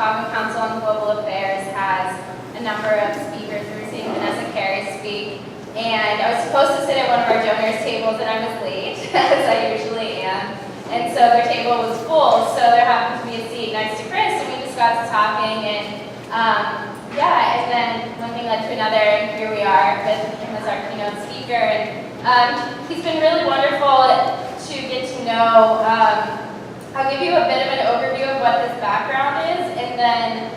Chicago Council on Global Affairs has a number of speakers. We were seeing Vanessa Carey speak, and I was supposed to sit at one of our donors' tables, and I was late, as I usually am. And so their table was full, so there happened to be a seat next to Chris, and we just got to talking, and yeah, and then one thing led to another, and here we are with him as our keynote speaker. And he's been really wonderful to get to know. I'll give you a bit of an overview of what his background is, and then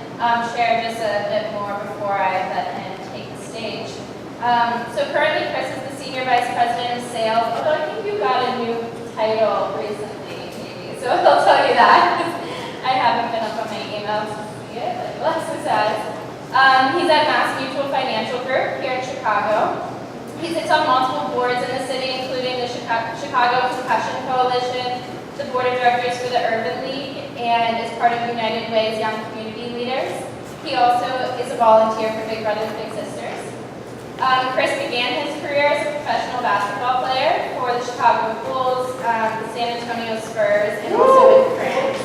share just a bit more before I let him take the stage. So currently, Chris is the Senior Vice President of Sales, although I think you got a new title recently, maybe, so I'll tell you that. I haven't been up on my emails to see it, but Alexis has. He's at MassMutual Financial Group here in Chicago. He sits on multiple boards in the city, including the Chicago Concussion Coalition, the Board of Directors for the Urban League, and is part of United Way's Young Community Leaders. He also is a volunteer for Big Brothers Big Sisters. Chris began his career as a professional basketball player for the Chicago Bulls, the San Antonio Spurs, and also in France.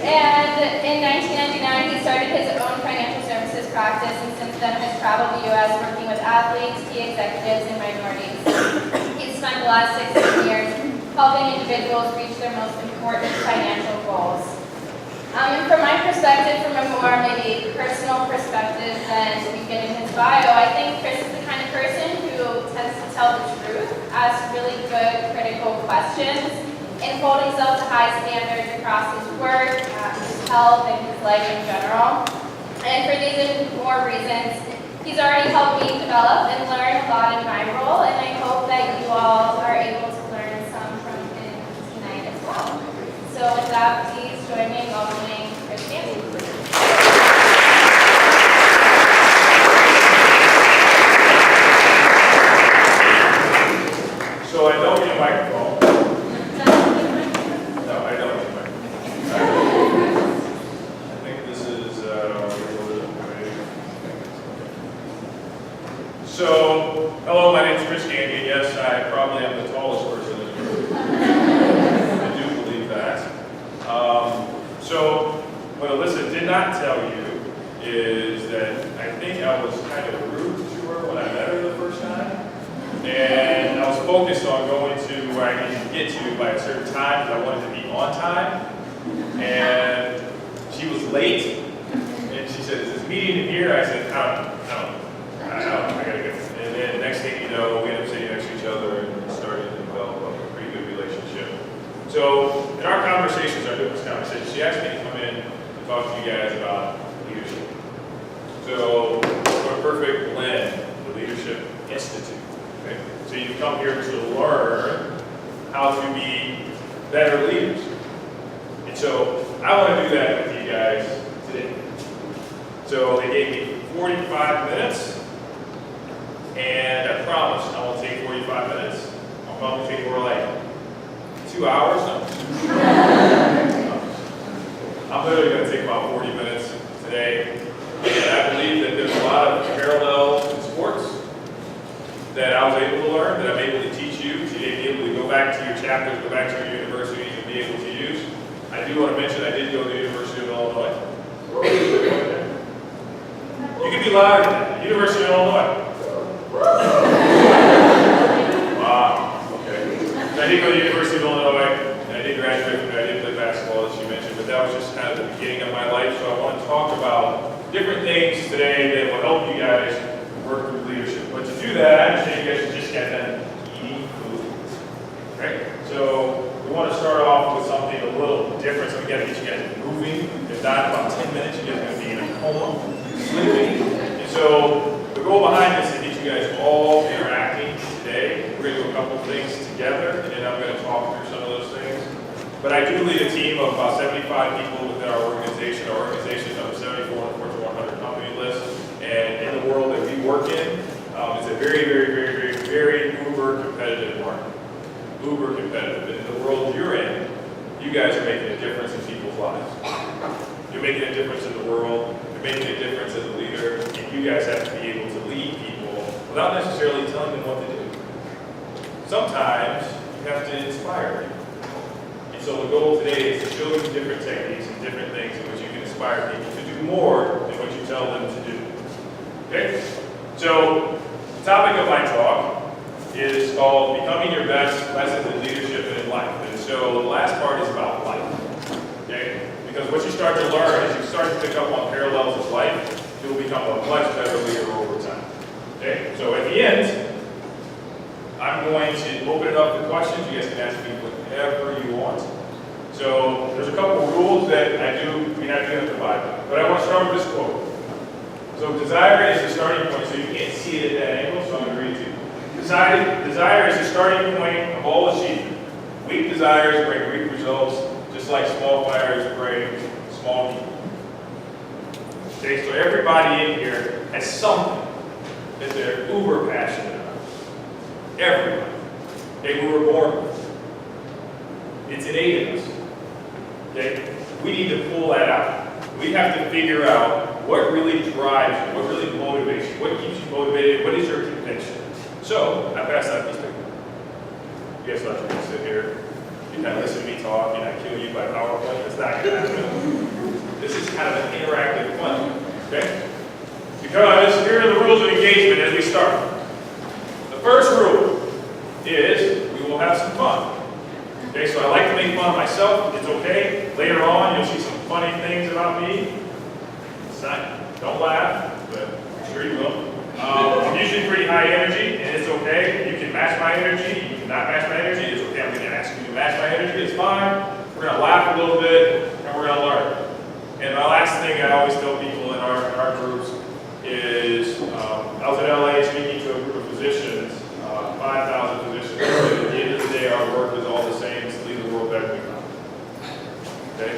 And in 1999, he started his own financial services practice, and since then has traveled the U.S. working with athletes, key executives, and minorities. He's spent the last 16 years helping individuals reach their most important financial goals. And from my perspective, from a more maybe personal perspective than we get in his bio, I think Chris is the kind of person who tends to tell the truth, ask really good, critical questions, and hold himself to high standards across his work, his health, and his life in general. And for these and more reasons, he's already helped me develop and learn a lot in my role, and I hope that you all are able to learn some from him tonight as well. So with that, please join me in welcoming Chris Gandy. So I don't need a microphone. So, hello, my name is Chris Gandy. Yes, I probably am the tallest person in the room. I do believe that. So, what Alyssa did not tell you is that I think I was kind of rude to her when I met her the first time. And I was focused on going to where I needed to get to by a certain time because I wanted to be on time. And she was late. And she said, "Is this meeting in here?" I said, I don't know, I gotta go. And then next thing you know, we end up sitting next to each other and started to develop a pretty good relationship. So in our conversations, our business conversations, she asked me to come in and talk to you guys about leadership. So we're a perfect blend, the Leadership Institute. Okay? So you come here to learn how to be better leaders. And so I want to do that with you guys today. So they gave me 45 minutes. And I promise I won't take 45 minutes. I'll probably take more like 2 hours. No. I'm literally going to take about 40 minutes today. And I believe that there's a lot of parallels in sports that I was able to learn, that I'm able to teach you, to be able to go back to your chapters, go back to your universities, and be able to use. I do want to mention I did go to the University of Illinois. You can be louder than that. University of Illinois. Wow, okay. So I did go to the University of Illinois, and I did graduate from there. I did play basketball, as you mentioned, but that was just kind of the beginning of my life. So I want to talk about different things today that will help you guys work through leadership. But to do that, I understand you guys should just get done eating food. Right? So we want to start off with something a little different. So we got to get you guys moving. If not, about 10 minutes, you guys are going to be in a coma, sleeping. And so the goal behind this is to get you guys all interacting today. We're going to do a couple things together, and then I'm going to talk through some of those things. But I do lead a team of about 75 people within our organization. Our organization is number 74 on the Fortune 100 company list. And in the world that we work in, it's a very, very, very, very, very uber competitive market. Uber competitive. And in the world you're in, you guys are making a difference in people's lives. You're making a difference in the world. You're making a difference as a leader. And you guys have to be able to lead people without necessarily telling them what to do. Sometimes you have to inspire people. And so the goal today is to show you different techniques and different things in which you can inspire people to do more than what you tell them to do. Okay? So the topic of my talk is called Becoming Your Best, Lessons in Leadership and in Life. And so the last part is about life. Okay? Because what you start to learn is you start to pick up on parallels of life, you'll become a much better leader over time. Okay? So at the end, I'm going to open it up for questions. You guys can ask me whatever you want. So there's a couple of rules that we have to abide by. But I want to start with this quote. So desire is the starting point. So you can't see it at that angle, so I'm going to read it to you. Desire is the starting point of all achievement. Weak desires bring weak results, just like small fires bring small heat. Okay, so everybody in here has something that they're uber passionate about. Everybody. Okay, we were born with it. It's innate in us. Okay? We need to pull that out. We have to figure out what really drives you, what really motivates you, what keeps you motivated, what is your conviction. So, I passed out these people. You guys thought you were going to sit here, you kind of listen to me talk, and I kill you by PowerPoint. That's not going to happen. This is kind of an interactive fun. Okay? Because here are the rules of engagement as we start. The first rule is we will have some fun. Okay, so I like to make fun of myself. It's okay. Later on, you'll see some funny things about me. It's not, don't laugh, but I'm sure you will. I'm usually pretty high energy, and it's okay. You can match my energy. You cannot match my energy. It's okay. I'm going to ask you to match my energy. It's fine. We're going to laugh a little bit, and we're going to learn. And my last thing I always tell people in our groups is, I was in LA speaking to a group of physicians, 5,000 physicians. At the end of the day, our work is all the same. It's to leave the world better than we found it. Okay?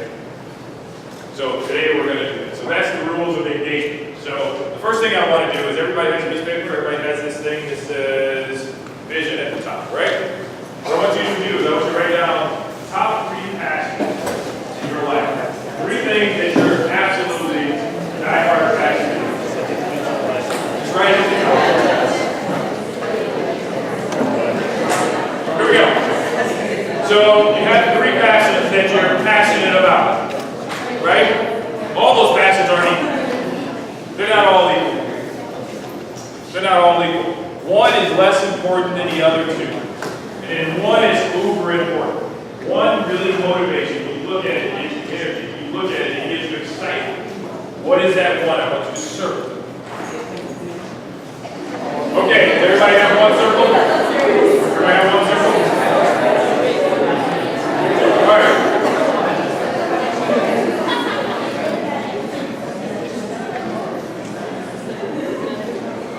So today we're going to do it. So that's the rules of engagement. So the first thing I want to do is everybody has a newspaper. Everybody has this thing that says vision at the top, right? What I want you to do is I want you to write down the top 3 passions in your life. 3 things that you're absolutely die-hard passionate about. Just write it down. Here we go. So you have 3 passions that you're passionate about, right? All those passions aren't equal. They're not all equal. They're not all equal. One is less important than the other 2. And one is uber important. One really motivates you. When you look at it, it gives you energy. You look at it, it gives you excitement. What is that one? I want you to circle. Okay, does everybody have one circle? Everybody have one circle? All right.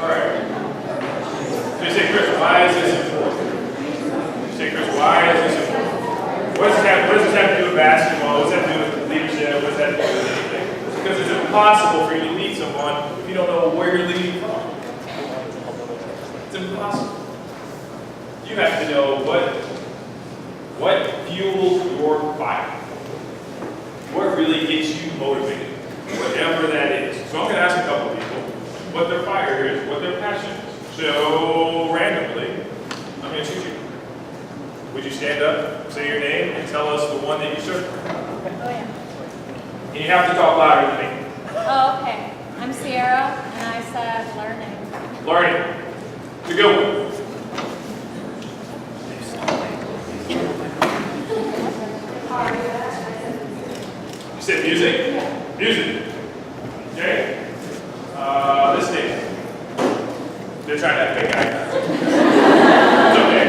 All right. So you say, Chris, why is this important? You say, Chris, why is this important? What does this have to do with basketball? What does that have to do with leadership? What does that have to do with anything? Because it's impossible for you to lead someone if you don't know where you're leading from. It's impossible. You have to know what fuels your fire. What really gets you motivated. Whatever that is. So I'm going to ask a couple of people what their fire is, what their passion is. So randomly, I'm going to choose you. Would you stand up, say your name, and tell us the one that you serve? Oh, yeah. And you have to talk louder than me. Oh, okay. I'm Sierra, and I said learning. Learning. It's a good one. You said music? Yeah. Music. Okay. This thing. They're trying to have big eye. It's okay.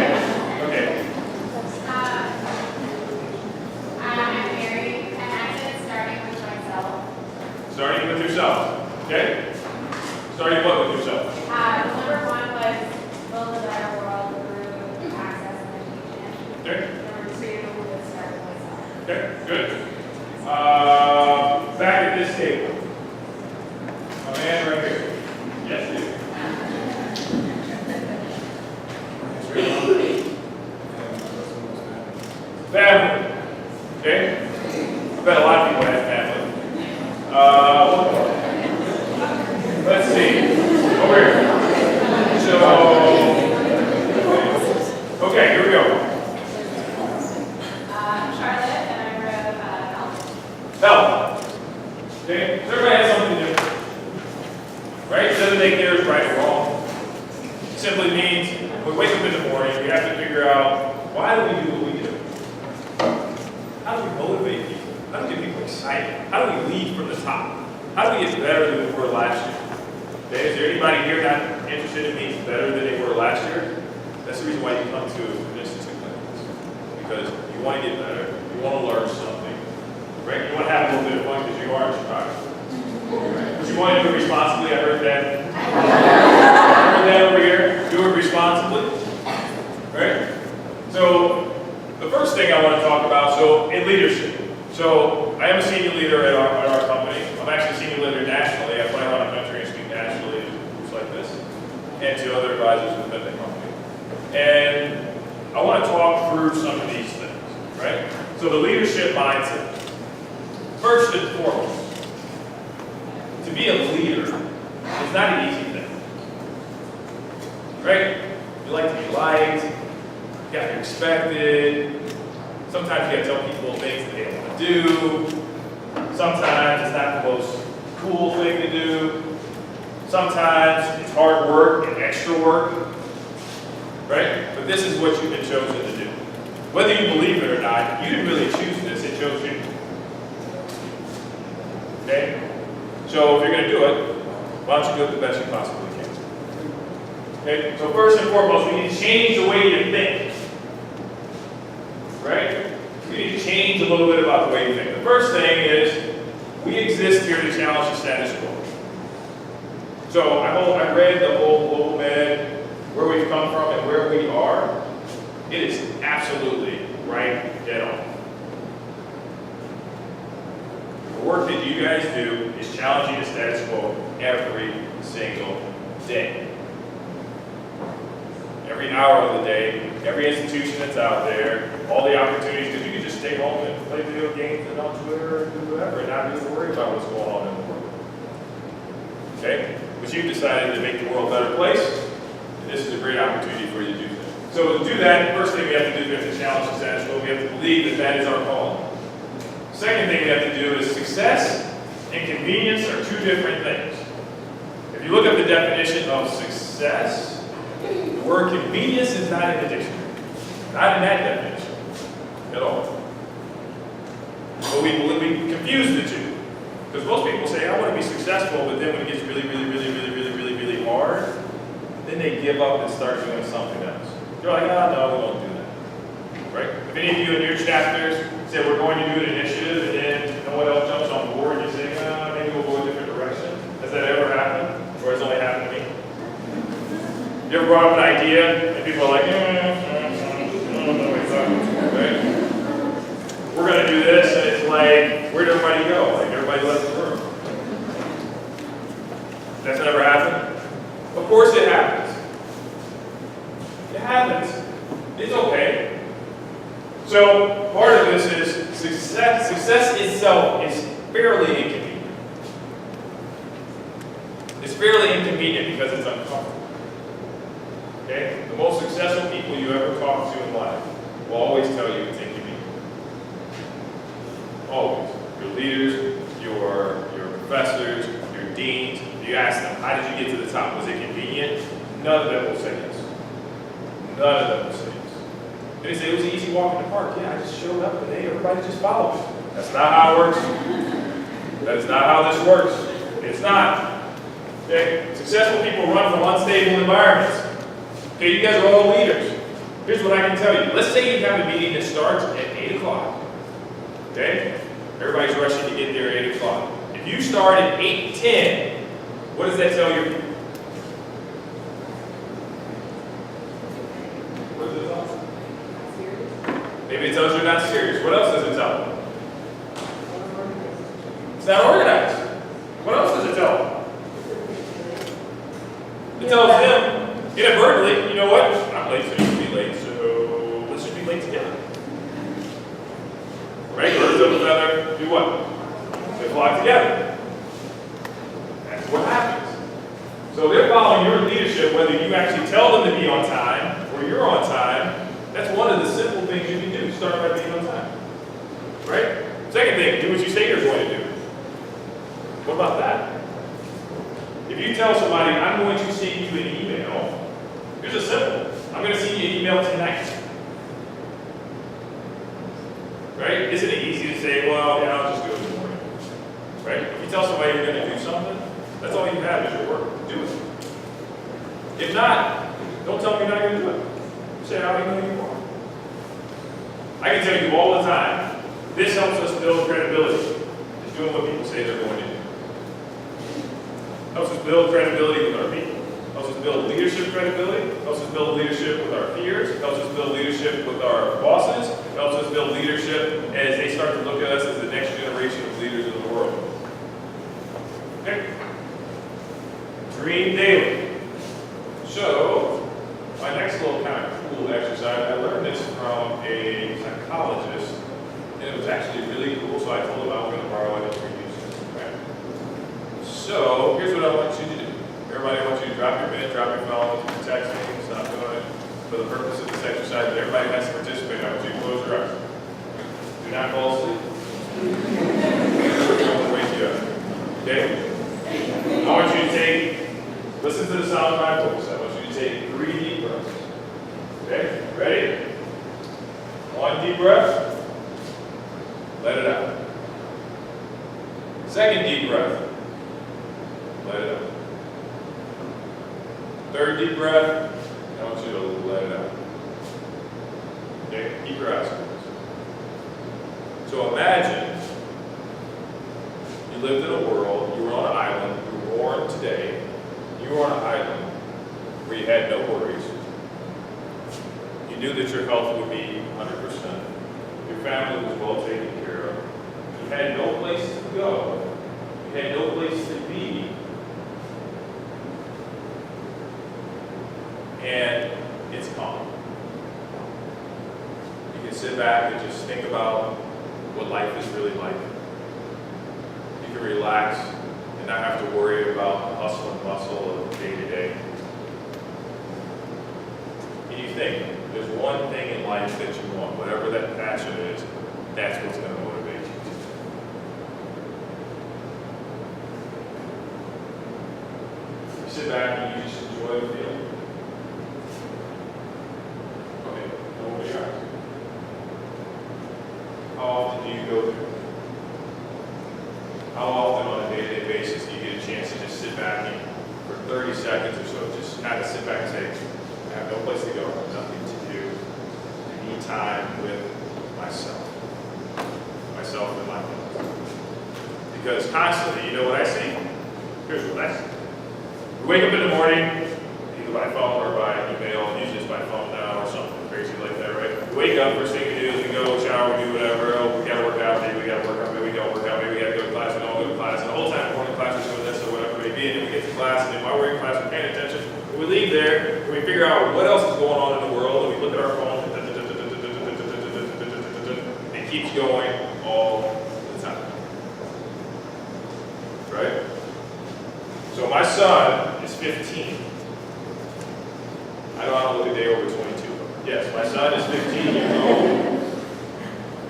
Okay. I'm married, and I said starting with myself. Starting with yourself. Okay? Starting what with yourself? Number 1 was build a better world through access and education. Okay. Number 2 was start with myself. Okay, good. Back at this table. A man right here. Yes, you. Family. Okay? I bet a lot of people have family. Let's see. Over here. So, okay, here we go. Charlotte. Health. Okay? So everybody has something different. Right? It doesn't make theirs right or wrong. It simply means when we wake up in the morning, we have to figure out why do we do what we do? How do we motivate people? How do we get people excited? How do we lead from the top? How do we get better than we were last year? Okay, is there anybody here not interested in being better than they were last year? That's the reason why you come to an institute like this. Because you want to get better, you want to learn something, right? You want to have a little bit of fun because you are in Chicago. Right? But you want to do it responsibly, I heard that. I heard that over here. Do it responsibly. Right? So, the first thing I want to talk about, in leadership. So, I am a senior leader at our company. I'm actually a senior leader nationally. I fly around the country and speak nationally to groups like this and to other advisors within the company. And I want to talk through some of these things, right? So, the leadership mindset. First and foremost, to be a leader is not an easy thing, right? You like to be liked, you got to be respected. Sometimes you got to tell people things that they don't want to do. Sometimes it's not the most cool thing to do. Sometimes it's hard work and extra work, right? But this is what you've been chosen to do. Whether you believe it or not, you didn't really choose this, it chose you. Okay? So if you're going to do it, why don't you do it the best you possibly can? Okay? So first and foremost, we need to change the way you think. Right? We need to change a little bit about the way you think. The first thing is, we exist here to challenge the status quo. So I read the whole GlobeMed, where we've come from and where we are. It is absolutely right dead on. The work that you guys do is challenging the status quo every single day. Every hour of the day, every institution that's out there, all the opportunities, because you can just stay home and play video games and on Twitter and do whatever and not really worry about what's going on in the world. Okay? But you've decided to make the world a better place, and this is a great opportunity for you to do that. So to do that, the first thing we have to do is we have to challenge the status quo. We have to believe that that is our calling. Second thing we have to do is success and convenience are two different things. If you look up the definition of success, the word convenience is not in the dictionary. Not in that definition at all. But we confuse the two. Because most people say, I want to be successful, but then when it gets really hard, then they give up and start doing something else. They're like, no, we won't do that. Right? If any of you in your chapters say we're going to do an initiative and then no one else jumps on board and you say, maybe we'll go a different direction. Has that ever happened? Or has it only happened to me? You ever brought up an idea and people are like, I don't know what you're talking about, right? We're going to do this, and it's like, where'd everybody go? Like, everybody left the room. That's never happened? Of course it happens. It happens. It's okay. So, part of this is success itself is fairly inconvenient. It's fairly inconvenient because it's uncomfortable. Okay? The most successful people you ever talk to in life will always tell you it's inconvenient. Always. Your leaders, your professors, your deans, you ask them, how did you get to the top? Was it convenient? None of them will say yes. None of them will say yes. They say it was an easy walk in the park. Yeah, I just showed up and everybody just followed me. That's not how it works. That is not how this works. It's not. Okay? Successful people run from unstable environments. Okay, you guys are all leaders. Here's what I can tell you. Let's say you have a meeting that starts at 8 o'clock. Okay? Everybody's rushing to get there at 8 o'clock. If you start at 8:10, what does that tell you? What does it tell you? Maybe it tells you you're not serious. What else does it tell you? It's not organized. What else does it tell them? It tells them, inadvertently, you know what? I'm late, so you should be late, so let's just be late together. Right? Birds of a feather do what? They flock together. That's what happens. So they're following your leadership, whether you actually tell them to be on time or you're on time. That's one of the simple things you can do. Start by being on time. Right? Second thing, do what you say you're going to do. What about that? If you tell somebody, I'm going to send you an email, here's a simple. I'm going to send you an email tonight. Right? Isn't it easy to say, well, yeah, I'll just do it in the morning? Right? If you tell somebody you're going to do something, that's all you have is your work. Do it. If not, don't tell them you're not going to do it. Say, how are you going to do it? I can tell you all the time, this helps us build credibility. Is doing what people say they're going to do. Helps us build credibility with our people. Helps us build leadership credibility. Helps us build leadership with our peers. Helps us build leadership with our bosses. Helps us build leadership as they start to look at us as the next generation of leaders in the world. Okay? Dream daily. So, my next little kind of cool exercise, I learned this from a psychologist, and it was actually really cool, so I told him I was going to borrow it for use. Okay? So, here's what I want you to do. Everybody, I want you to drop your pen, drop your phone, texting, stop doing it for the purpose of this exercise, but everybody has to participate. I want you to close your eyes. Do not fall asleep. Don't wake you up. Okay? I want you to listen to the sound of my voice. I want you to take 3 deep breaths. Okay? Ready? 1 deep breath. Let it out. Second deep breath. Let it out. Third deep breath. I want you to let it out. Okay? Keep your eyes closed. So imagine you lived in a world, you were on an island, you were born today, you were on an island where you had no worries. You knew that your health would be 100%. Your family was well taken care of. You had no place to go. You had no place to be. And it's calm. You can sit back and just think about what life is really like. You can relax and not have to worry about the hustle and bustle of day to day. And you think, there's one thing in life that you want, whatever that passion is, that's what's going to motivate you. You sit back and you just enjoy the feeling. Okay, open your eyes. How often do you go there? How often on a day-to-day basis do you get a chance to just sit back and for 30 seconds or so, just kind of sit back and say, I have no place to go, I have nothing to do. I need time with myself and my thoughts. Because constantly, you know what I see? Here's what I see. We wake up in the morning, either by phone or by email, usually it's by phone now or something crazy like that, right? We wake up, first thing we do is we go shower, we do whatever, oh, we gotta work out, maybe we gotta work out, maybe we don't work out, maybe we gotta go to class, we don't go to class, and the whole time we're going to class, we're doing this or whatever it may be, and then we get to class, and then while we're in class, we're paying attention, and we leave there, and we figure out what else is going on in the world, and we look at our phone, and it keeps going all the time. Right? So my son is 15. I don't look a day over 22. Yes, my son is 15 years old.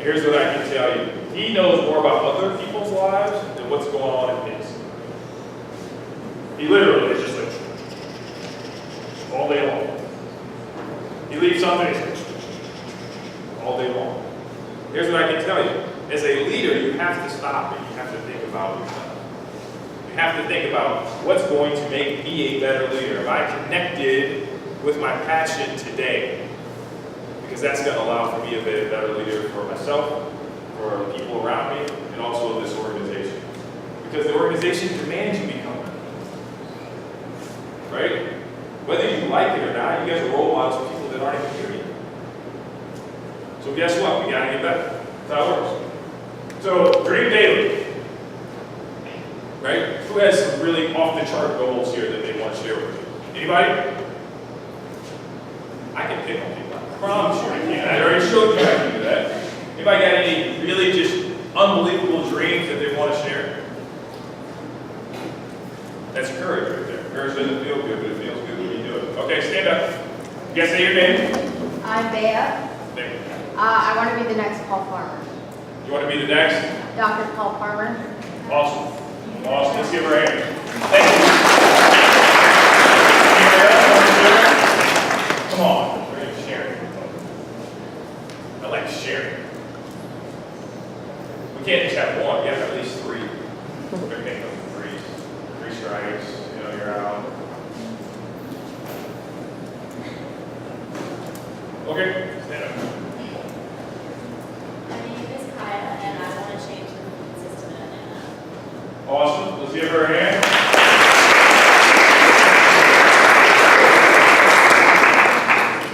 Here's what I can tell you. He knows more about other people's lives than what's going on in his. He literally is just like, all day long. He leaves something, he's like, all day long. Here's what I can tell you. As a leader, you have to stop and you have to think about yourself. You have to think about what's going to make me a better leader. Am I connected with my passion today? Because that's going to allow for me to be a better leader for myself, for the people around me, and also this organization. Because the organization demands you become one. Right? Whether you like it or not, you guys are role models for people that aren't even here yet. So guess what? We got to get better. That's how it works. So, dream daily. Right? Who has some really off-the-chart goals here that they want to share with you? Anybody? I can pick on people. I promise you I can. I already showed you I can do that. Anybody got any really just unbelievable dreams that they want to share? That's courage right there. Courage doesn't feel good, but it feels good when you do it. Okay, stand up. You guys say your name? I'm Bea. Name. I want to be the next Paul Farmer. You want to be the next? Dr. Paul Farmer. Awesome. Awesome. Let's give her a hand. Thank you. Come on. We're going to share. I like sharing. We can't just have one. We have at least three. We're going to make them three. Three strikes. You know, you're out. Okay. Stand up. My name is Kaya, and I want to change the food system in Atlanta. Awesome. Let's give her a hand.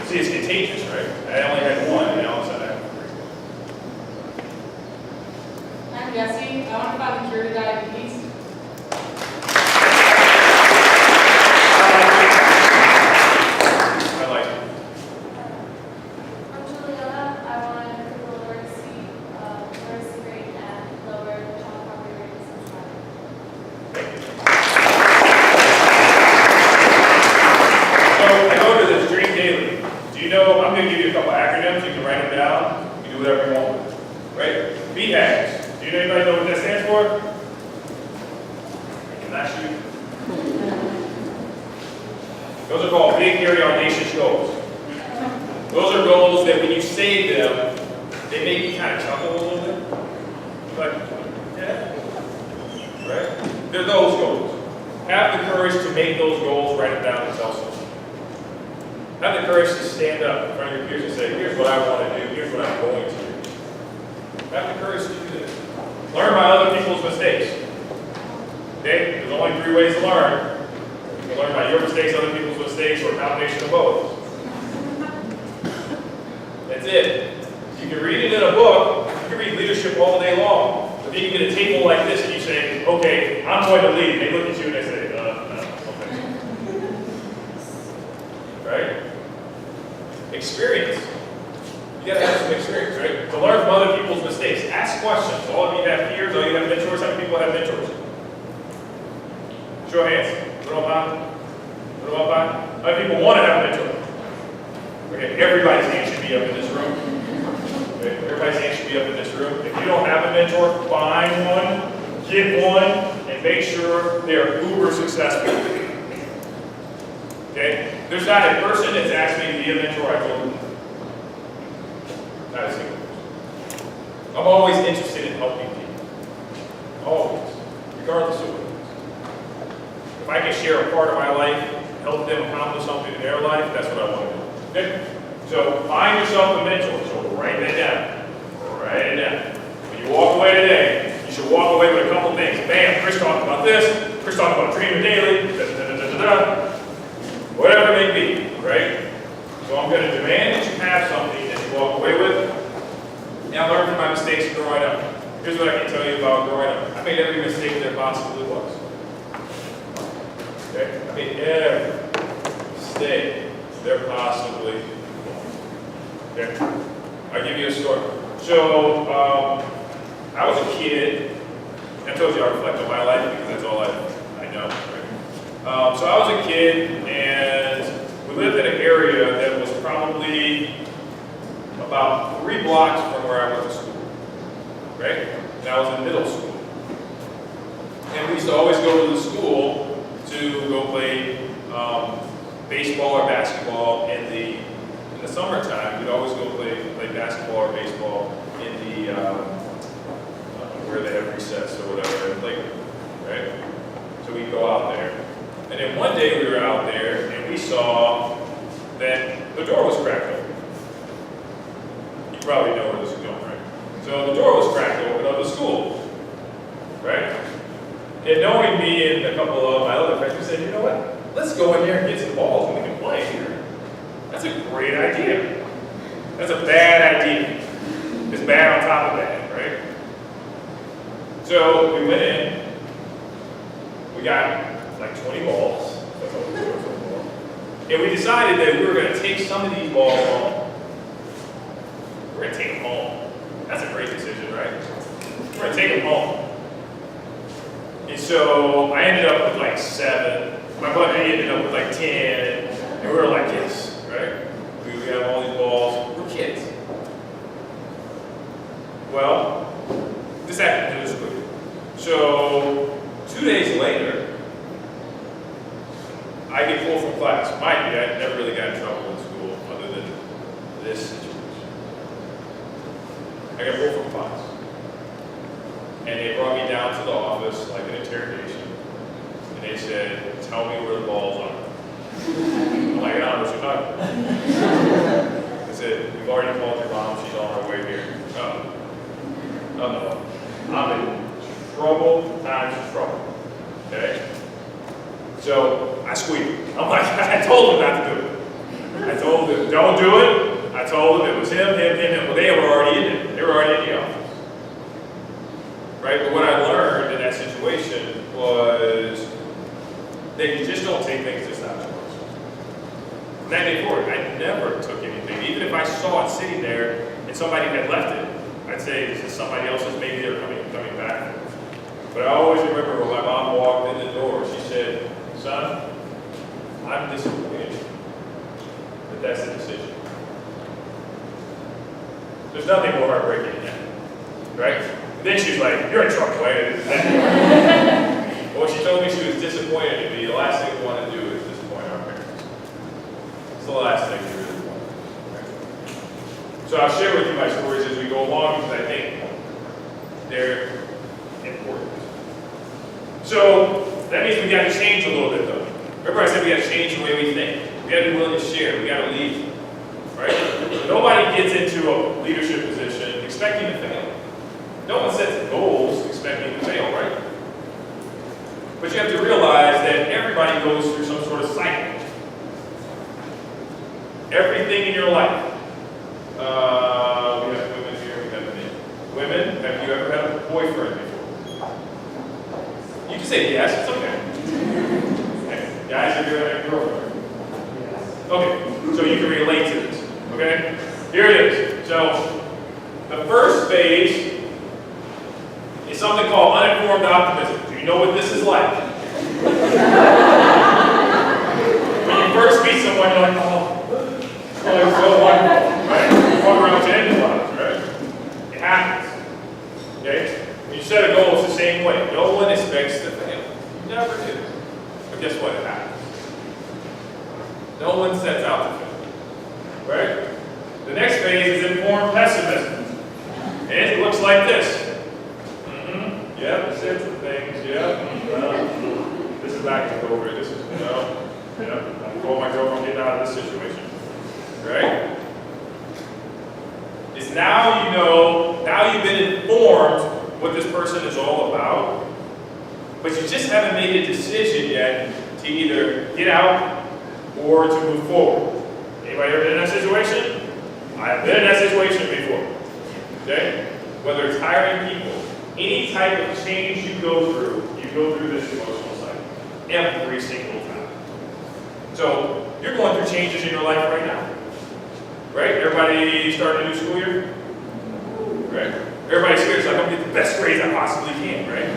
See, it's contagious, right? I only had one, and all of a sudden I have three. I'm Jesse. I want to find the cure to diabetes. I like it. I'm Juliana. I want to improve the literacy rate and lower the child poverty rate in society. Thank you. So I go to this Dream Daily. Do you know, I'm going to give you a couple acronyms. You can write them down. You can do whatever you want. Right? BHAGs. Do you know anybody know what that stands for? I cannot shoot. Those are called big, hairy, audacious goals. Those are goals that when you say them, they make you kind of chuckle a little bit. Like, yeah. Right? They're those goals. Have the courage to make those goals, write them down, and tell someone. Have the courage to stand up in front of your peers and say, here's what I want to do, here's what I'm going to do. Have the courage to do this. Learn by other people's mistakes. Okay? There's only three ways to learn. You can learn by your mistakes, other people's mistakes, or a combination of both. That's it. You can read it in a book, you can read leadership all day long. But then you get a table like this and you say, okay, I'm going to lead. They look at you and they say, no, okay. Right? Experience. You gotta have some experience, right? To learn from other people's mistakes. Ask questions. All of you have peers, all you have mentors. How many people have mentors? Show of hands. Put them up high. Put them up high. How many people want to have a mentor? Okay, everybody's hand should be up in this room. Okay, everybody's hand should be up in this room. If you don't have a mentor, find one, get one, and make sure they are uber successful. Okay? There's not a person that's asked me to be a mentor, I told them. Not a single person. I'm always interested in helping people. Always. Regardless of what it is. If I can share a part of my life, help them accomplish something in their life, that's what I want to do. Okay? So find yourself a mentor. So write that down. Write it down. When you walk away today, you should walk away with a couple things. Bam, Chris talked about this. Chris talked about dreaming daily. Whatever it may be, right? So I'm going to demand that you have something that you walk away with. Now learn from my mistakes growing up. Here's what I can tell you about growing up. I made every mistake there possibly was. Okay? I made every mistake there possibly was. Okay? I'll give you a story. So, I was a kid. I told you I reflect on my life because that's all I know. Right? So I was a kid, and we lived in an area that was probably about 3 blocks from where I went to school. Right? And I was in middle school. And we used to always go to the school to go play baseball or basketball in the summertime. We'd always go play basketball or baseball in the where they have recess or whatever, playground, right? So we'd go out there. And then one day we were out there and we saw that the door was cracked open. You probably know where this is going, right? So the door was cracked open of the school, right? And knowing me and a couple of my other friends, we said, you know what? Let's go in there and get some balls and we can play here. That's a great idea. That's a bad idea. It's bad on top of bad, right? So we went in. We got like 20 balls. That's all we were doing for the ball. And we decided that we were going to take some of these balls home. We're going to take them home. That's a great decision, right? We're going to take them home. And so I ended up with like 7. My buddy ended up with like 10. And we were like, yes, right? We have all these balls. We're kids. Well, This happened this week. So 2 days later, I get pulled from class. Mind you, I never really got in trouble in school other than this situation. I got pulled from class. And they brought me down to the office like an interrogation. And they said, tell me where the balls are. I'm like, I don't know what you're talking about. They said, we've already called your mom, she's on her way here. Oh. No. I'm in trouble times trouble. Okay? So I squeaked. I'm like, I told him not to do it. I told him, don't do it. I told him it was him. Well, they were already in it. They were already in the office. Right? But what I learned in that situation was that you just don't take things this out of yours. From that day forward, I never took anything. Even if I saw it sitting there and somebody had left it, I'd say, this is somebody else's, maybe they're coming back. But I always remember when my mom walked in the door, she said, son, I'm disappointed, but that's the decision. There's nothing more heartbreaking than that, right? And then she's like, you're in trouble, right? But when she told me she was disappointed in me, the last thing we want to do is disappoint our parents. It's the last thing we really want. Right? So I'll share with you my stories as we go along because I think they're important. So that means we got to change a little bit though. Remember I said we got to change the way we think. We got to be willing to share. We got to lead. Right? Nobody gets into a leadership position expecting to fail. No one sets goals expecting to fail, right? But you have to realize that everybody goes through some sort of cycle. Everything in your life. We have women here, we have men. Women, have you ever had a boyfriend before? You can say yes, it's okay. Okay. Guys, have you ever had a girlfriend? Okay, so you can relate to this. Okay? Here it is. So, the first phase is something called uninformed optimism. Do you know what this is like? When you first meet someone, you're like, oh, it's so wonderful, right? You walk around change lives, right? It happens. Okay? When you set a goal, it's the same way. No one expects to fail. You never do. But guess what? It happens. No one sets out to fail. Right? The next phase is informed pessimism. And it looks like this. Yeah, the sense of things, yeah. This is not going to go over. This is, I'm going my girlfriend getting out of this situation. Right? It's now you know, now you've been informed what this person is all about, but you just haven't made a decision yet to either get out or to move forward. Anybody ever been in that situation? I've been in that situation before. Okay? Whether it's hiring people, any type of change you go through this emotional cycle. Every single time. So, you're going through changes in your life right now. Right? Everybody starting a new school year? Right? Everybody's scared, it's like, I'm going to get the best grades I possibly can, right?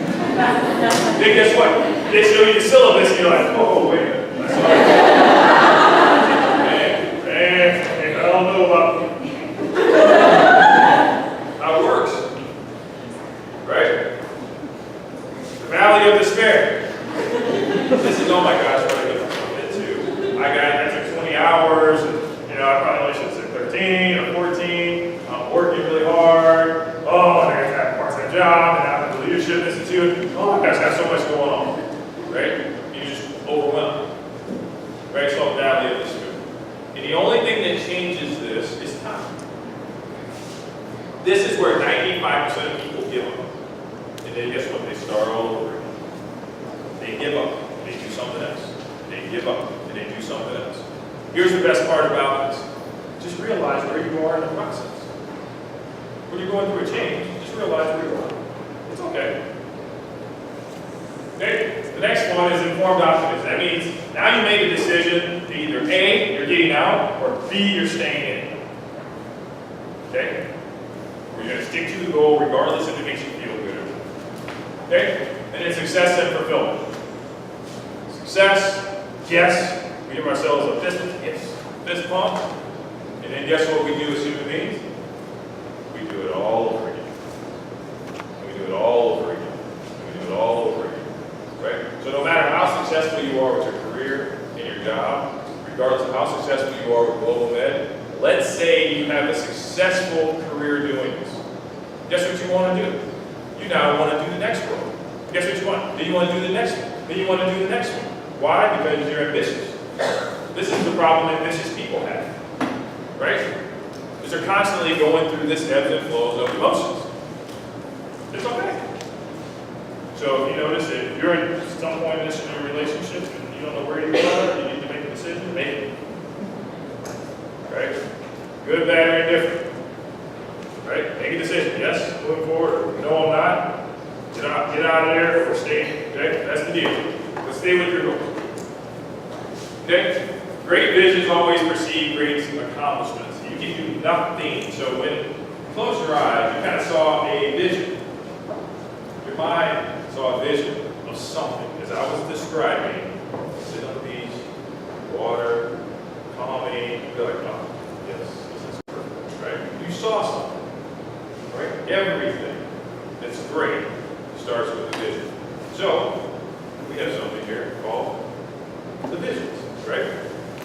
Then guess what? They show you the syllabus and you're like, oh, wait a minute. I don't know about how it works. Right? The valley of despair. This is, oh my gosh, what I get into. That took 20 hours, and, I probably only should have said 13 or 14. I'm working really hard. Oh, and I got that part-time job, and I'm at the Leadership Institute. Oh my gosh, I have so much going on. Right? You're just overwhelmed. Right? It's called valley of despair. And the only thing that changes this is time. This is where 95% of people give up. And then guess what? They start all over again. They give up, and they do something else. They give up, and they do something else. Here's the best part about this. Just realize where you are in the process. When you're going through a change, just realize where you are. It's okay. Okay? The next one is informed optimism. That means now you made a decision to either A, you're getting out, or B, you're staying in. Okay? We're going to stick to the goal regardless if it makes you feel good or not. Okay? And then success and fulfillment. Success, yes. We give ourselves a fist bump. And then guess what we do as human beings? We do it all over again. And we do it you are with GlobeMed. Let's say you have a successful career doing this. Guess what you want to do? You now want to do the next one. Guess what you want? Then you want to do the next one. Then you want to do the next one. Why? Because you're ambitious. This is the problem ambitious people have. Right? Because they're constantly going through this ebbs and flows of emotions. It's okay. So if you notice that if you're at some point in this in your relationship and you don't know where you are, you need to make a decision, make it. Right? Good, bad, or indifferent. Right? Make a decision. Yes, moving forward. No, I'm not. Get out of there or stay. Okay? That's the deal. But stay with your goals. Okay? Great visions always precede great accomplishments. You can do nothing. So when you close your eyes, you kind of saw a vision. Your mind saw a vision of something. As I was describing, sit on the beach, water, calming, you'd be like, oh, yes, this is perfect. Right? You saw something. Right? Everything that's great starts with a vision. So, we have something here called the visions, right?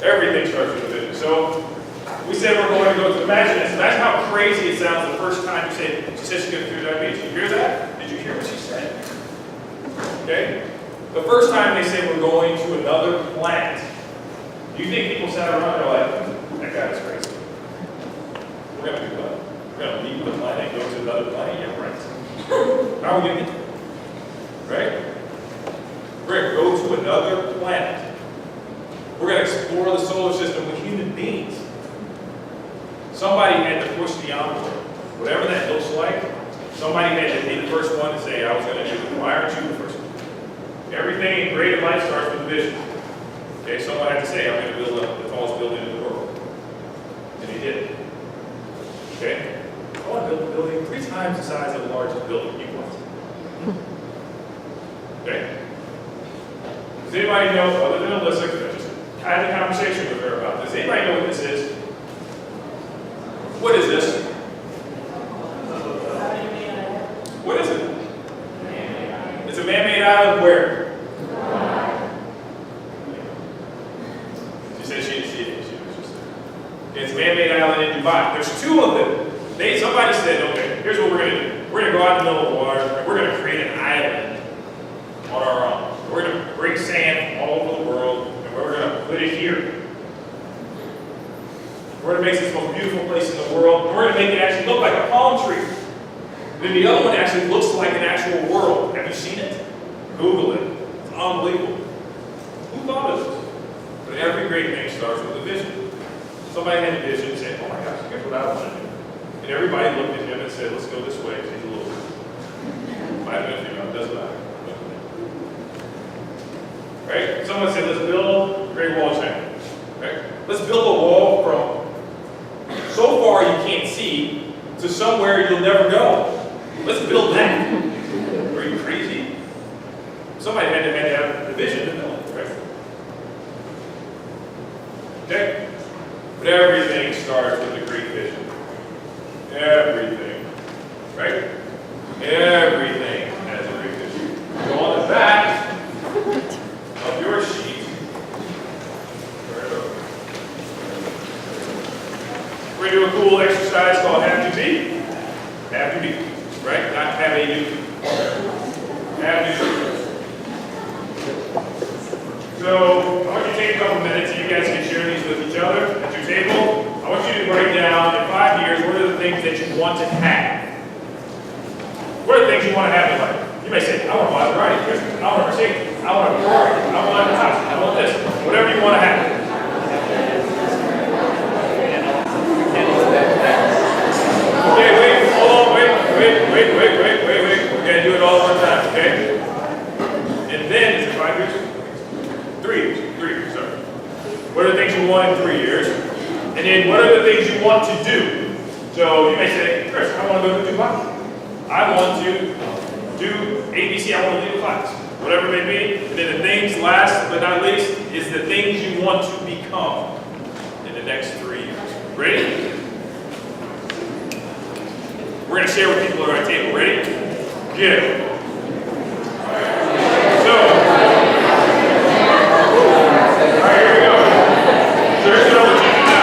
Everything starts with a vision. So, we said we're going to go to imagine this. Imagine how crazy it sounds the first time you say, she said she's going to do diabetes. Did you hear that? Did you hear what she said? Okay? The first time they say we're going to another planet, do you think people sat around and are like, that guy is crazy? We're going to do what? We're going to leave the planet and go to another planet? Yeah, right. How are we going to get there? Right? We're going to go to another planet. We're going to explore the solar system with human beings. Somebody had to push the envelope. Whatever that looks like, somebody had to be the first one to say, I was going to do it. Why aren't you the first one? Everything in creative life starts with a vision. Okay, someone had to say, I'm going to build the tallest building in the world. And he did. Okay? I want to build a building 3 times the size of the largest building you want. Okay? Does anybody know, other than Alyssa, because I just had a conversation with her about this, does anybody know what this is? What is this? What is it? It's a man-made island where? She said she didn't see it. She was just there. Okay, it's a man-made island in Dubai. There's 2 of them. Somebody said, okay, here's what we're going to do. We're going to go out in the middle of the water, and we're going to create an island on our own. We're going to bring sand from all over the world, and we're going to put it here. We're going to make this the most beautiful place in the world. We're going to make it actually look like a palm tree. Then the other one actually looks like an actual world. Have you seen it? Google it. It's unbelievable. Who thought of this? But every great thing starts with a vision. Somebody had a vision and said, oh my gosh, here's what I want to do. And everybody looked at him and said, let's go this way because he's a little 5 minutes, it doesn't matter. Right? Someone said, let's build a Great Wall of China. Right? Let's build a wall from so far you can't see to somewhere you'll never go. Let's build that. Are you crazy? Somebody had to have the vision to build it, right? Okay? But everything starts with a great vision. Everything. Right? Everything has a great vision. So on the back of your sheet, we're going to do a cool exercise called Have to Be. Have to Be. Right? Not have a do. Have to be. So I want you to take a couple minutes and you guys can share these with each other at your table. I want you to write down in 5 years what are the things that you want to have. What are the things you want to have in life? You may say, I want a Maserati, I want a Mercedes, I want a Ferrari, I want a house, I want this. Whatever you want to have. Okay, wait, hold on, wait. We're going to do it all one time, okay? And then, is it 5 years? 3 years, sorry. What are the things you want in 3 years? And then what are the things you want to do? So you may say, Chris, I want to go to Dubai. I want to do ABC, I want to lead a class. Whatever it may be. And then the things last but not least is the things you want to become in the next 3 years. Ready? We're going to share with people at our table. Ready? Get it. So, all right, here we go. So here's what I want you to do.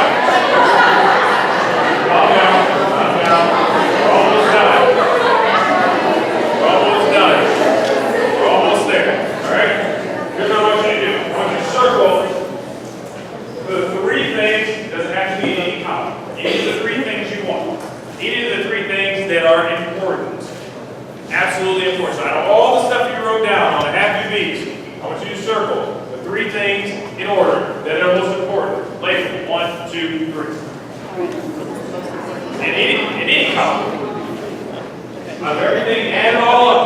2, 3. In any column. Of everything, add it all up.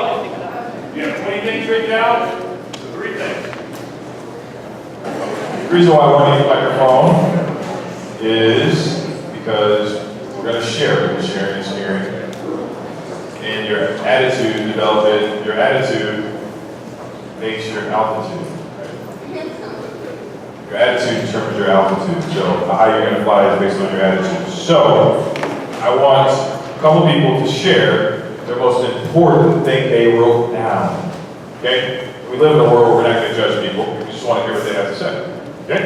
You have 20 things written down, so 3 things. The reason why I want to use microphone is because we're going to share, because sharing is hearing. And your attitude development, your attitude makes your altitude. Right? Your attitude determines your altitude. So how you're going to fly is based on your attitude. So I want a couple people to share their most important thing they wrote down. Okay? We live in a world where we're not going to judge people. We just want to hear what they have to say. Okay?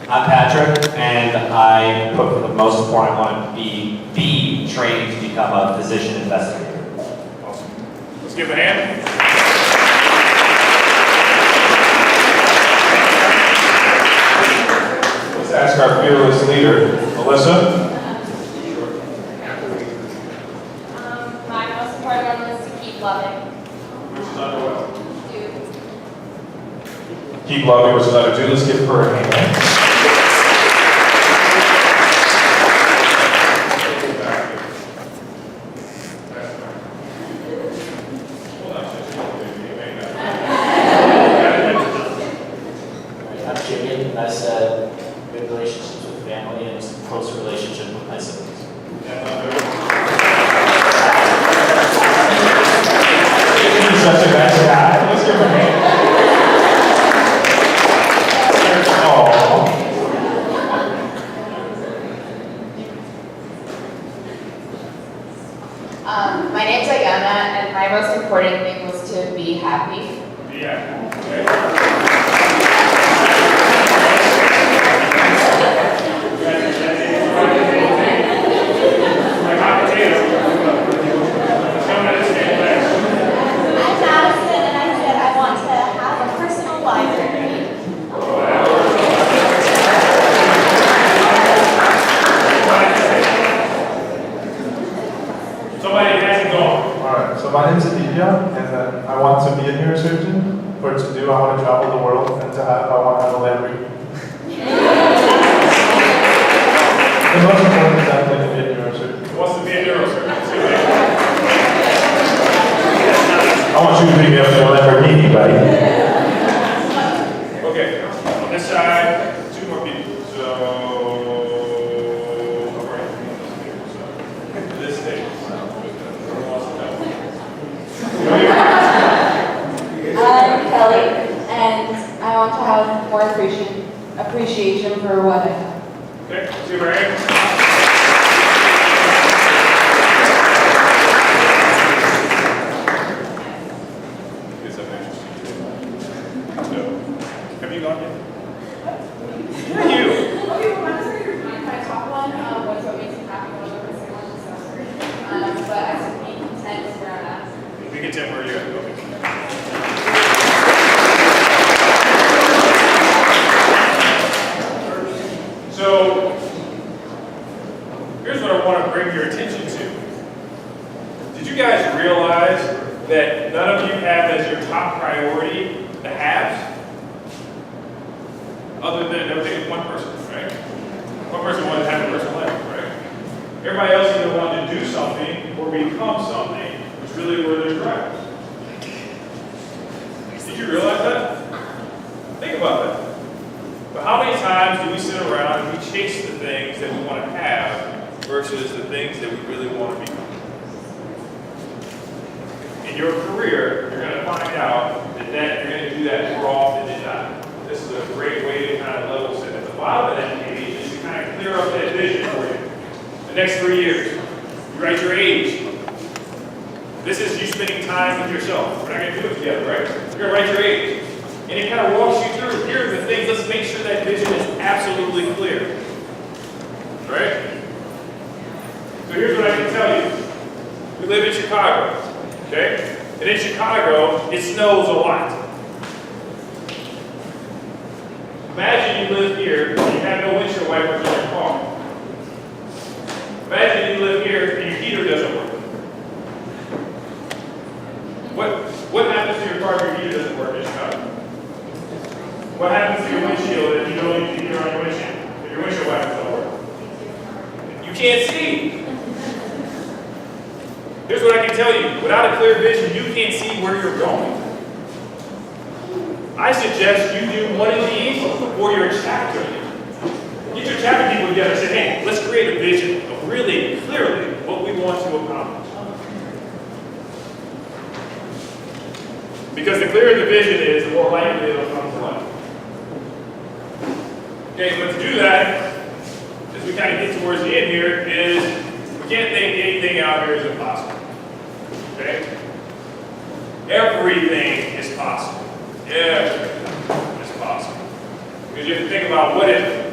I'm Patrick, and I put for the most important, I want to be trained to become a physician investigator. Awesome. Let's give a hand. Let's ask our fearless leader, Melissa. My most important one was to keep loving. Which is under what? Keep loving was another two. Let's give her a hand. I'm Jimmy, and I said good relationships with family and close relationship with my siblings. He's such a nice guy. Let's give her a hand. My name's Ayana, and my most important thing was to be happy. Yeah. Okay. Like hot potato. Coming at the same place. I'm Madison, and I said I want to have a personal library. Somebody hasn't gone. Alright, so my name is Aditya, and I want to be a neurosurgeon. For to do, I want to travel the world, and to have, I want to have a Lamborghini. The most important is definitely to be a neurosurgeon. Who wants to be a neurosurgeon? I want you to be able to Lamborghini, buddy. Okay, on this side, 2 more people. So, all right, this table. Everyone wants to know. I'm Kelly, and I want to have more appreciation for what I have. Okay, let's give her a hand. Get some interesting. So, have you gone yet? Who are you? Okay, well, my top one was what makes me happy, one of the first ones was suffering. But I should be content with where I'm at. Be content where you're at. Okay. So, here's what I want to bring your attention to. Did you guys realize that none of you have as your top priority the haves? Other than everything is one person, right? One person wanted to have a personal life, right? Everybody else either wanted to do something or become something, which really were their drivers. Did you realize that? Think about that. But how many times do we sit around and we chase the things that we want to have versus the things that we really want to become? In your career, you're going to find out that you're going to do that more often than not. This is a great way to kind of level set. At the bottom of that page is to kind of clear up that vision for you. The next 3 years, you write your age. This is you spending time with yourself. We're not going to do it together, right? You're going to write your age. And it kind of walks you through, here are the things, let's make sure that vision is absolutely clear. Right? So here's what I can tell you. We live in Chicago, okay? And in Chicago, it snows a lot. Imagine you live here and you have no windshield wipers in your car. Imagine you live here and your heater doesn't work. What happens to your car if your heater doesn't work in Chicago? What happens to your windshield if you don't use your can't see. Here's what I can tell you. Without a clear vision, you can't see where you're going. I suggest you do one of these for your chapter. Get your chapter people together and say, hey, let's create a vision of really clearly what we want to accomplish. Because the clearer the vision is, the more likely it'll come to life. Okay, but to do that, as we kind of get towards the end here, is we can't think anything out here is impossible. Okay? Everything is possible. Everything is possible. Because you have to think about what if.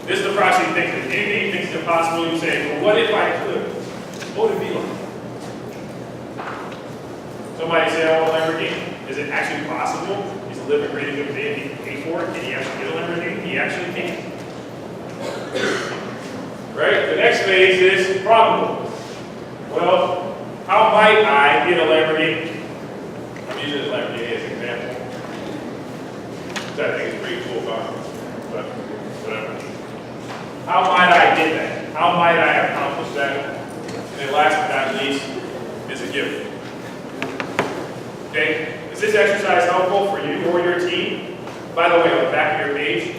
This is the process you think that anything you think is impossible, you say, well, what if I could? What would it be like? Somebody say, I want a Lamborghini. Is it actually possible? He's living a really good day and he can pay for it. Can he actually get a Lamborghini? He actually can. Right? The next phase is probable. Well, how might I get a Lamborghini? I'm using this Lamborghini as an example. Which I think is pretty cool car. But whatever. How might I get that? How might I accomplish that? And then last but not least is a gift. Okay? Is this exercise helpful for you or your team? By the way, on the back of your page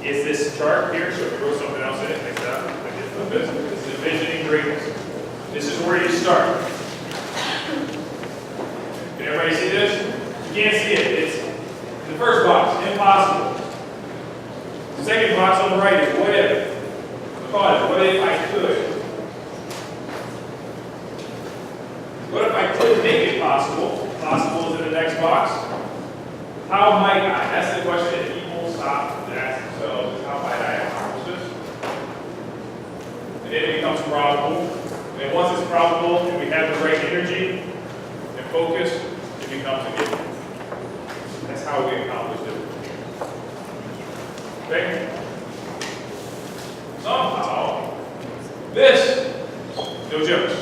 is this chart here. So if you wrote something else in it, like that, like this, this is envisioning greatness. This is where you start. Can everybody see this? You can't see it. It's the first box, impossible. The second box on the right is what if. What if I could? What if I could make it possible? Possible is in the next box. How might I? That's the question that people stop and ask themselves, is how might I accomplish this? And then it becomes probable. And then once it's probable and we have the right energy and focus, it becomes a gift. That's how we accomplish it. Okay? Somehow, this, no jokes.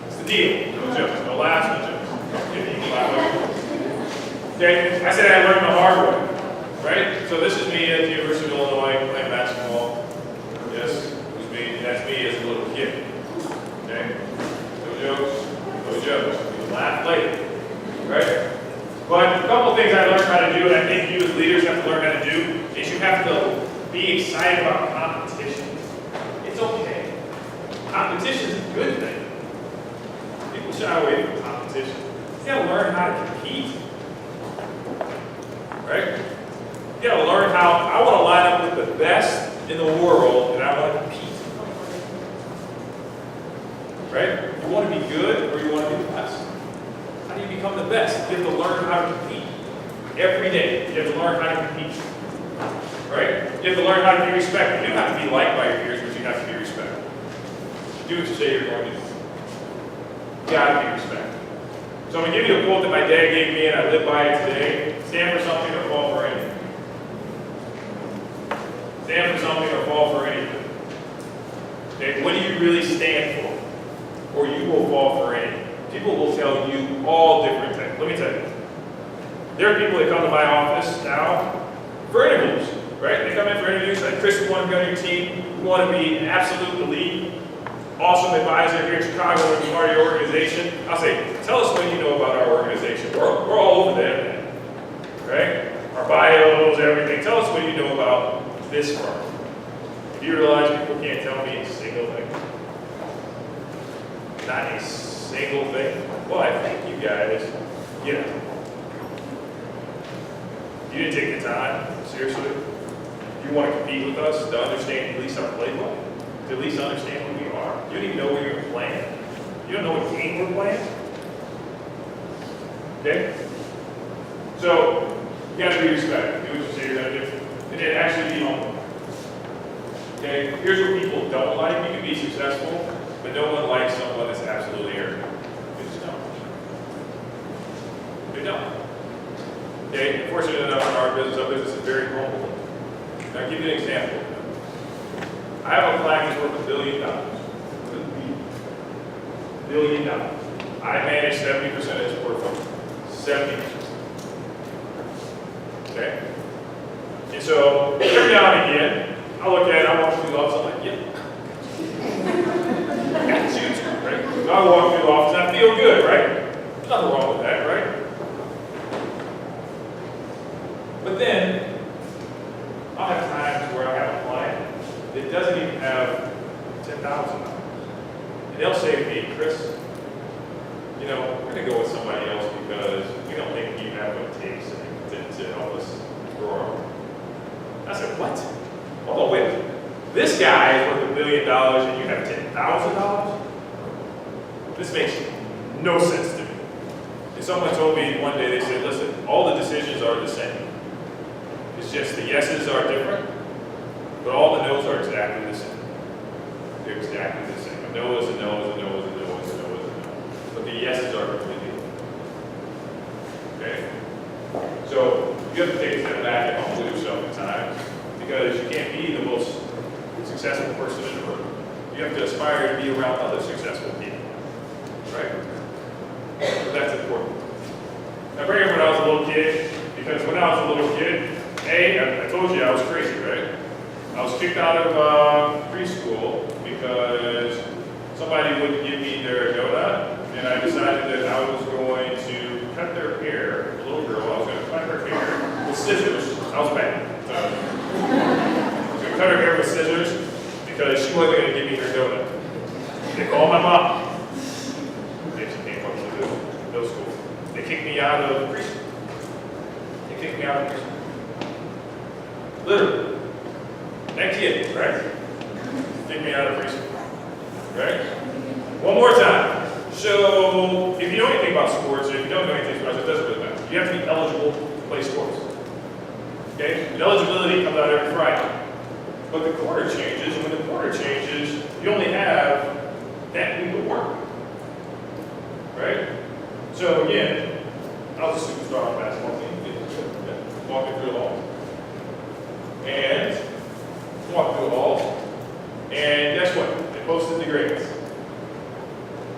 It's the deal. No jokes. No laughs, no jokes. Okay, I said I learned the hard way, right? So this is me at the University of Illinois playing basketball. Yes, it was me. That's me as a little kid. Okay, no jokes, no jokes. We laugh later, right? But a couple things I learned how to do, and I think you as leaders have to learn how to do, is you have to be excited about competition. It's okay. Competition is a good thing. People shy away from competition. You gotta learn how to compete. Right? You gotta learn how, I want to line up with the best in the world and I want to compete. Right? You want to be good or you want to be the best? How do you become the best? You have to learn how to compete. Every day, you have to learn how to compete. Right? You have to learn how to be respected. You don't have to be liked by your peers, but you have to be respected. Do what you say you're going to do. You gotta be respected. So I'm going to give you a quote that my dad gave me and I live by it today. Stand for something or fall for anything. Stand for something or fall for anything. Okay, what do you really stand for? Or you will fall for anything. People will tell you all different things. Let me tell you. There are people that come to my office now for interviews, right? They come in for interviews like, Chris, we want to be on your team. We want to be an absolute elite, awesome advisor here in Chicago and be part of your organization. I'll say, tell us what you know about our organization. We're all over the internet, right? Our bios, everything. Tell us what you know about this firm. Do you realize people can't tell me a single thing? Not a single thing. Well, I think you guys, you didn't take the time, seriously. If you want to compete with us, to understand at least our playbook, to at least understand who we are. You don't even know where you're playing. You don't know what game we're playing. Okay? So, you gotta be respected. Do what you say you're gonna do. And then actually be humble. Okay? Here's what people don't like. You can be successful, but no one likes someone that's absolutely arrogant. They just don't. They don't. Okay? Unfortunately enough, in our business is very humble. I'll give you an example. I have a client that's worth $1 billion. $1 billion. I manage 70% of his portfolio. 70%. Okay? And so, every now and again, I look at it, I want to do loves, I'm like, yeah. feel good, right? There's nothing wrong with that, right? But then, I'll have times where I have a client that doesn't even have $10,000. And they'll say to me, Chris, you know, we're going to go with somebody else because we don't think you have what it takes to help us grow. I said, what? Hold on, wait. This guy is worth $1 billion and you have $10,000? This makes no sense to me. And someone told me one day, they said, listen, all the decisions are the same. It's just the yeses are different, but all the no's are exactly the same. They're exactly the same. A no is a no is a no is a no is a no is a no. But the yeses are completely different. Okay? So you have to take a step back and humble yourself at times because you can't be the most successful person in the room. You have to aspire to be around other successful people. Right? So that's important. I bring up when I was a little kid because when I was a little kid, I told you I was crazy, right? I was kicked out of preschool because somebody wouldn't give me their donut, and I decided that I was going to cut their hair. A little girl, I was going to cut her hair with scissors. I was bad. I was going to cut her hair with scissors because she wasn't going to give me her donut. They called my mom. And she came up to the middle school. They kicked me out of preschool. They kicked me out of preschool. Literally. That kid, right? Kicked me out of preschool. Right? One more time. So, if you know anything about sports, or if you don't know anything about sports, it doesn't really matter. You have to be eligible to play sports. Okay? And eligibility comes out every Friday. But the quarter changes, and when the quarter changes, you only have that week of work. Right? So again, I was a superstar on the basketball team. Walking through the halls. And walked through the halls. And guess what? They posted the grades.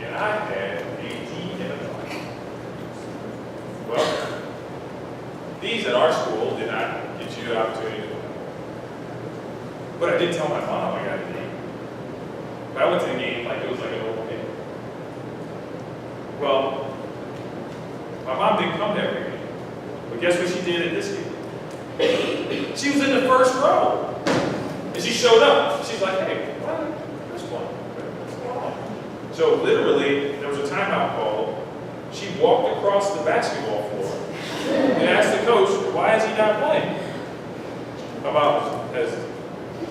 And I had a D and a B. Well, these at our school did not get you the opportunity to play. But I did tell my mom I got a D. But I went to the game like it was like a normal game. Well, my mom didn't come to every game. But guess what she did at this game? She was in the first row. And she showed up. She's like, hey, what? This one. What's going on? So literally, there was a timeout call. She walked across the basketball floor and asked the coach, why is he not playing? My mom has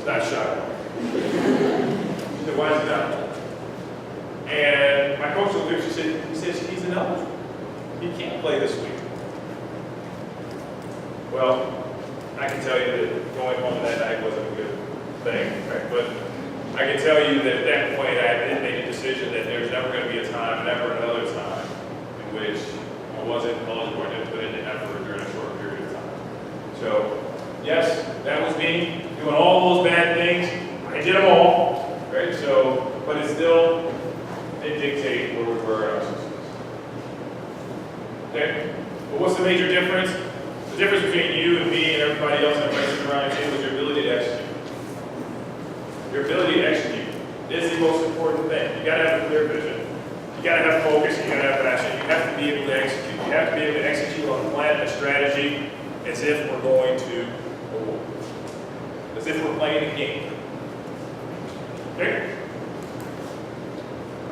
not shot. She said, why is he not playing? And my coach looked at her, he said, he's ineligible. He can't play this week. Well, I can tell you that going home that night wasn't a good thing, right? But I can tell you that at that point I did make a decision that there's never going to be a time, never another time, in which I wasn't eligible. I didn't put in the effort during a short period of time. So, yes, that was me doing all those bad things. I did them all, right? So, but it still did dictate where we were in our success. Okay? But what's the major difference? The difference between you and me and everybody else that places around your table is your ability to execute. Your ability to execute is the most important thing. You gotta have a clear vision. You gotta have focus. You gotta have passion. You have to be able to execute. You have to be able to execute on a plan, a strategy, as if we're going to a war. As if we're playing a game. Okay?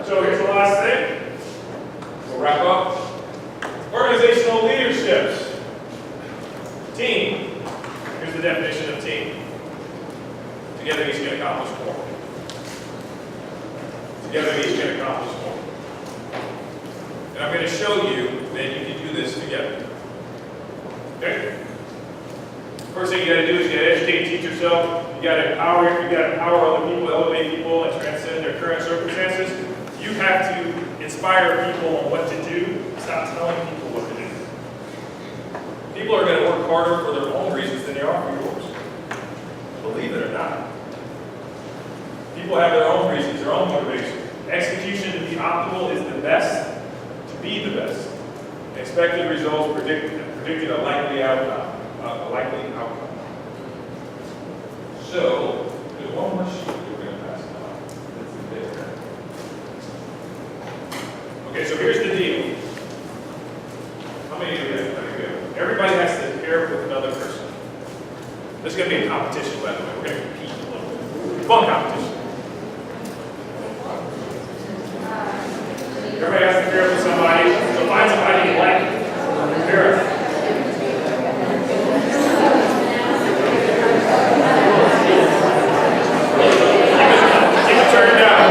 So here's the last thing. We'll wrap up. Organizational leaderships. Team. Here's the definition of team. Together each can accomplish more. Together each can accomplish more. And I'm going to show you that you can do this together. Okay? First thing you got to do is you got to educate and teach yourself. You got to empower other people, elevate people, and transcend their current circumstances. You have to inspire people on what to do. Stop telling people what to do. People are going to work harder for their own reasons than they are for yours. Believe it or not. People have their own reasons, their own motivation. Execution to be optimal is the best, to be the best. Expected results predicting a likely outcome. So, there's one more sheet that we're going to pass on. Okay, so here's How many do we have? Okay, good. Everybody has to pair up with another person. This is going to be a competition, by the way. We're going to compete a little bit. Fun competition. Everybody has to pair up with somebody. So find somebody you like. Pair up. Keep it turned down.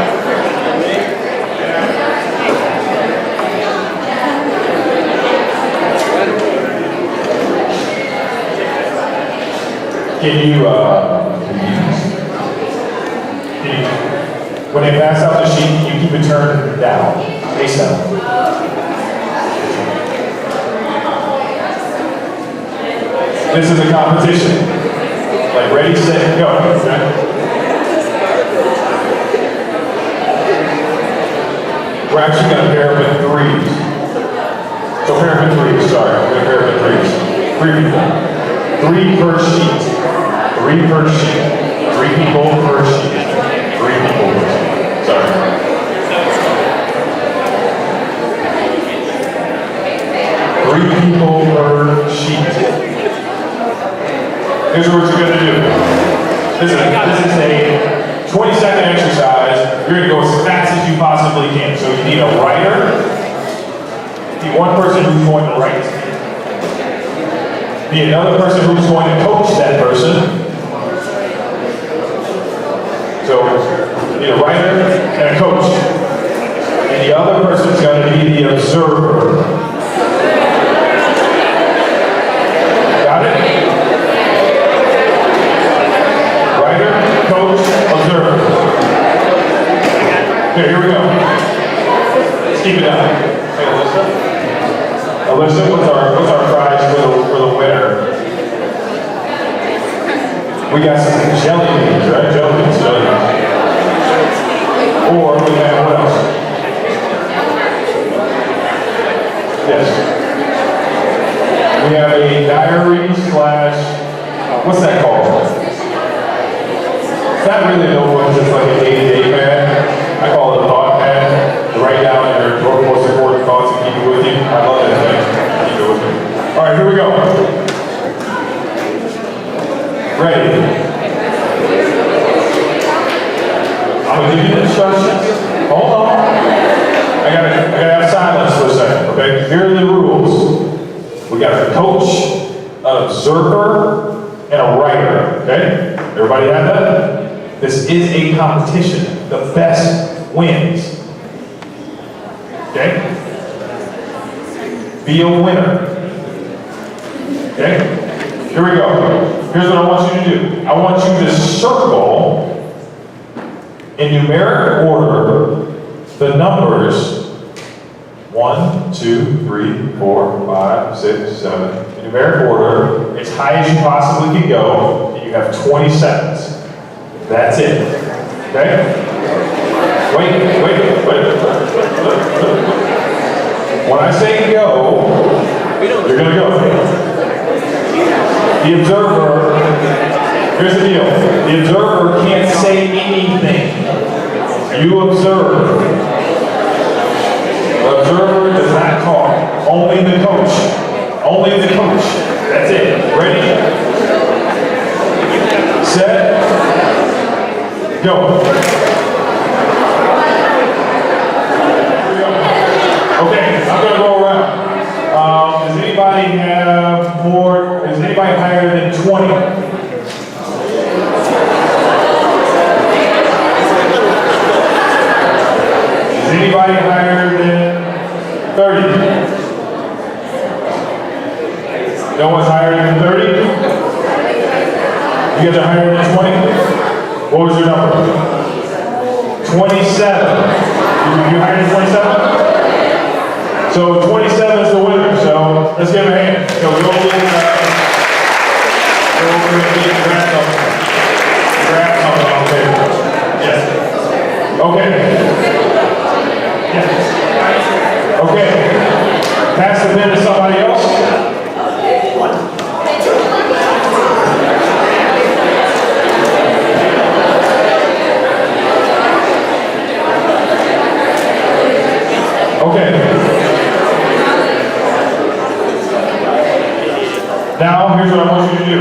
Can you, when they pass out the sheet, you keep it turned down, face down. This is a competition. Like ready, set, go. Okay? We're actually going to pair up in threes. So pair up in threes, sorry. We're going to pair up in threes. 3 people. 3 per sheet. 3 per sheet. 3 people per sheet. 3 people per sheet. Sorry. Three people per sheet. Here's what you're going to do. This is a 20-second exercise. You're going to go as fast as you possibly can. So you need a writer. You need one person who's going to write. Be another person who's going to coach that person. So, you need a writer and a coach. And the other person's going to be the observer. Got it? Writer, coach, observer. Okay, here we go. Let's keep it up. Hey, Alyssa. Alyssa, what's our prize for the winner? We got some jelly beans, right? Jelly beans. Or we have what else? Yes. We have a diary / what's that called? It's not really an old one, it's like a day-to-day pad. I call it a thought pad. To write down your most important thoughts and keep it with you. I love that thing. Keep it with me. All right, here we go. Ready? I'm gonna give you the instructions. Hold on. I gotta have silence for a second, okay? Here are the rules. We got a coach, an observer, and a writer, okay? Everybody have that? This is a competition. The best wins. Okay? Be a winner. Okay? Here we go. Here's what I want you to do. I want you to circle in numeric order the numbers 1, 2, 3, 4, 5, 6, 7. In numeric order, as high as you possibly can go, and you have 20 seconds. That's it. Okay? Wait. When I say go, you're gonna go. The observer, here's the deal. The observer can't say anything. You observe. The observer does not talk. Only the coach. Only the coach. That's it. Ready? Set. Go. Okay, I'm going to go around. Does anybody have more? Is anybody higher than 20? Is anybody higher than 30? No one's higher than 30? You guys are higher than 20? What was your number? 27. You higher than 27? So 27 is the winner, so let's give him a hand. So we'll get grab something on the table. Yes. Okay. Yes. Okay. Pass the pen to somebody else. Okay. Now, here's what I want you to do.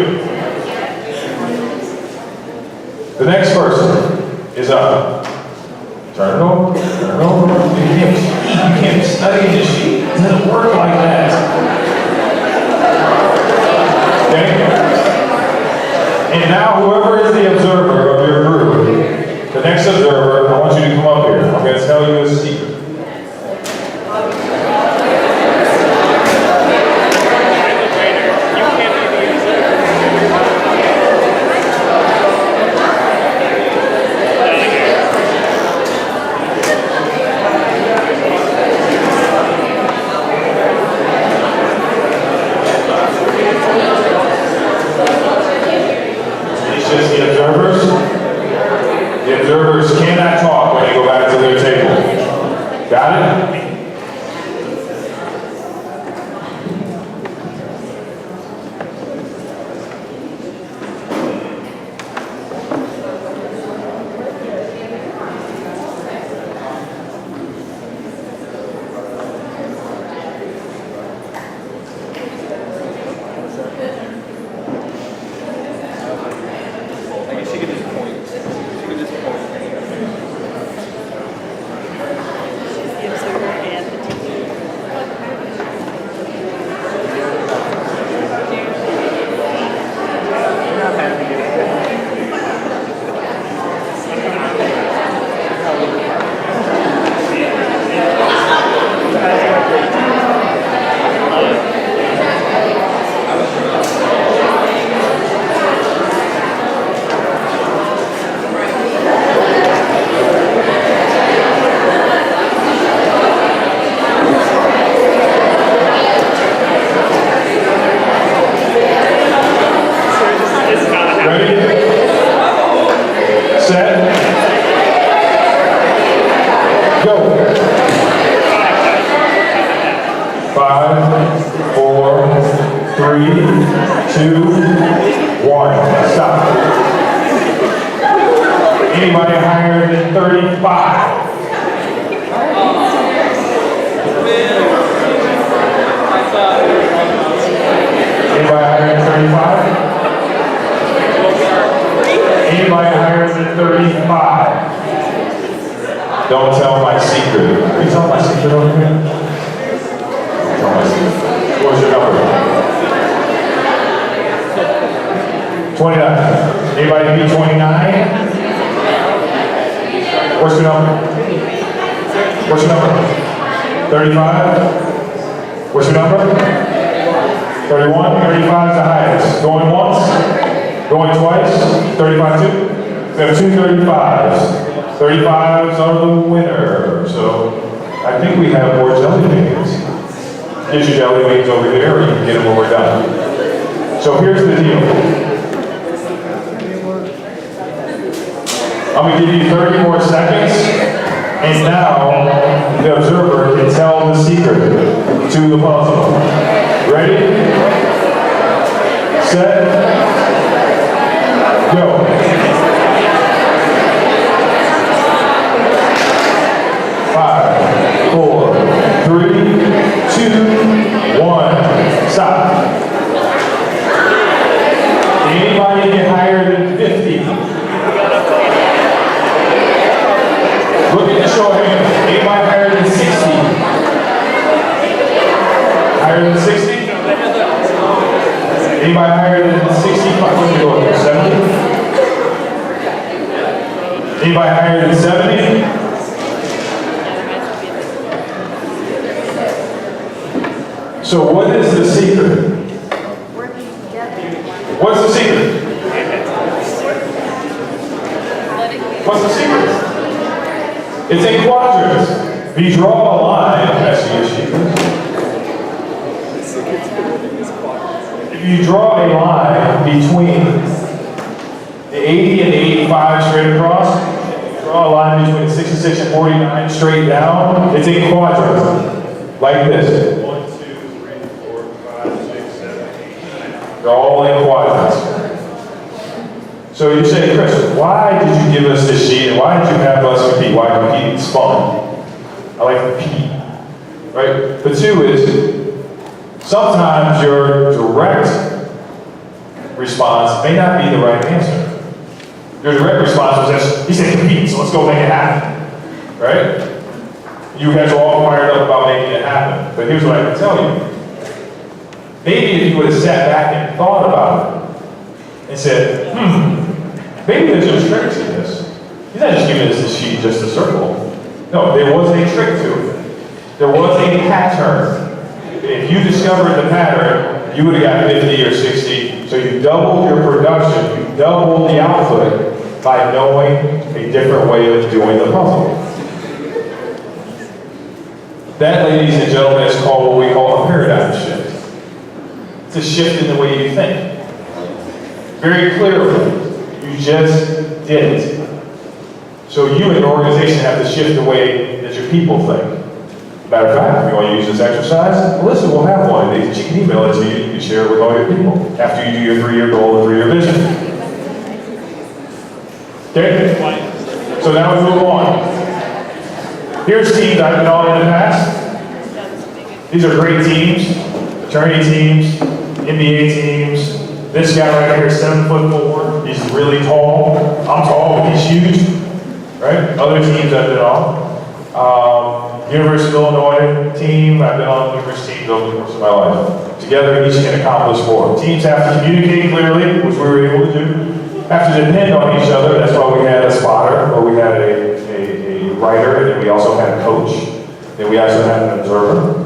The next person is up. Turn it over, turn it over. You can't study this sheet. It doesn't work like that. Okay? And now, whoever is the observer of your group, the next observer, I want you to come up here. I'm going to tell you a secret. The observers cannot talk when they go back to their table. Got it? Anybody higher than 35? Anybody higher than 35? Anybody higher than 35? Don't tell my secret. Can you tell my secret over here? Don't tell my secret. What's your number? 29. Anybody be 29? What's your number? What's your number? 35? What's your number? 31? 35 is the highest. Going once? Going twice? 35 too? We have two 35s. 35s are the winner. So I think we have more jelly beans. Get your jelly beans over here, or you can get them when we're done. So here's the deal. I'm going to give you 30 more seconds, and now the observer can tell the secret to the puzzle. Ready? Set? Go. 5, 4, 3, 2, 1. Stop. Anybody get higher than 50? Look at the show of hands. Anybody higher than 60? Higher than 60? Anybody higher than 65? What's your goal? 70? Anybody higher than 70? So what is the secret? What's the secret? What's the secret? It's in quadrants. If you draw a line, if you draw a line between the 80 and the 85 straight across, draw a line between 66 and 49 straight down, it's in quadrants, like this. 1, 2, 3, 4, 5, 6, 7, 8, 9. They're all in quadrants. So you say, Chris, why did you give us this sheet and why did you have us compete? Why compete? It's fun. I like compete, right? But two is, sometimes your direct response may not be the right answer. Your direct response was this, he said compete, so let's go make it happen, right? You guys are all fired up about making it happen, but here's what I can tell you. Maybe if you would have sat back and thought about it, and said, maybe there's a trick to this. He's not just giving us a sheet just a circle. No, there was a trick to it. There was a pattern. If you discovered the pattern, you would have got 50 or 60. So you doubled your production, you doubled the output by knowing a different way of doing the puzzle. That, ladies and gentlemen, is called what we call a paradigm shift. It's a shift in the way you think. Very clearly, you just did it. So you and your organization have to shift the way that your people think. Matter of fact, if you want to use this exercise, Melissa will have one. She can email it to you. You can share it with all your people after you do your 3-year goal and 3-year vision. Okay? So now we move on. Here's teams I've been on in the past. These are great teams. Attorney teams, NBA teams. This guy right here is 7'4". He's really tall. I'm tall, but he's huge. Right? Other teams I've been on. University of Illinois team, I've been on numerous teams over the course of my life. Together, each can accomplish more. Teams have to communicate clearly, which we were able to do. Have to depend on each other. That's why we had a spotter, or we had a writer, and we also had a coach. And we also had an observer.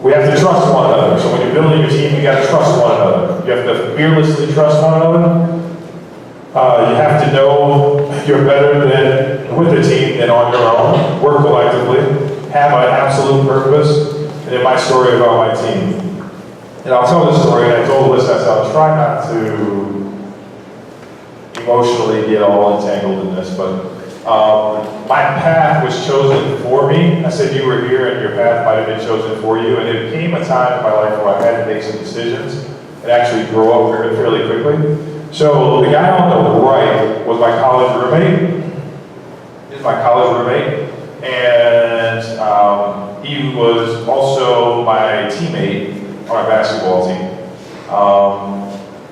We have to trust one another. So when you're building your team, you got to trust one another. You have to fearlessly trust one another. You have to know you're better than with a team than on your own. Work collectively. Have an absolute purpose. And then my story about my team. And I'll tell this story, and I told Liz, I said, I'll try not to emotionally get all entangled in this, but my path was chosen for me. I said you were here and your path might have been chosen for you, and there came a time in my life where I had to make some decisions and actually grow up fairly quickly. So the guy on the right was my college roommate. He's my college roommate, and he was also my teammate on our basketball team.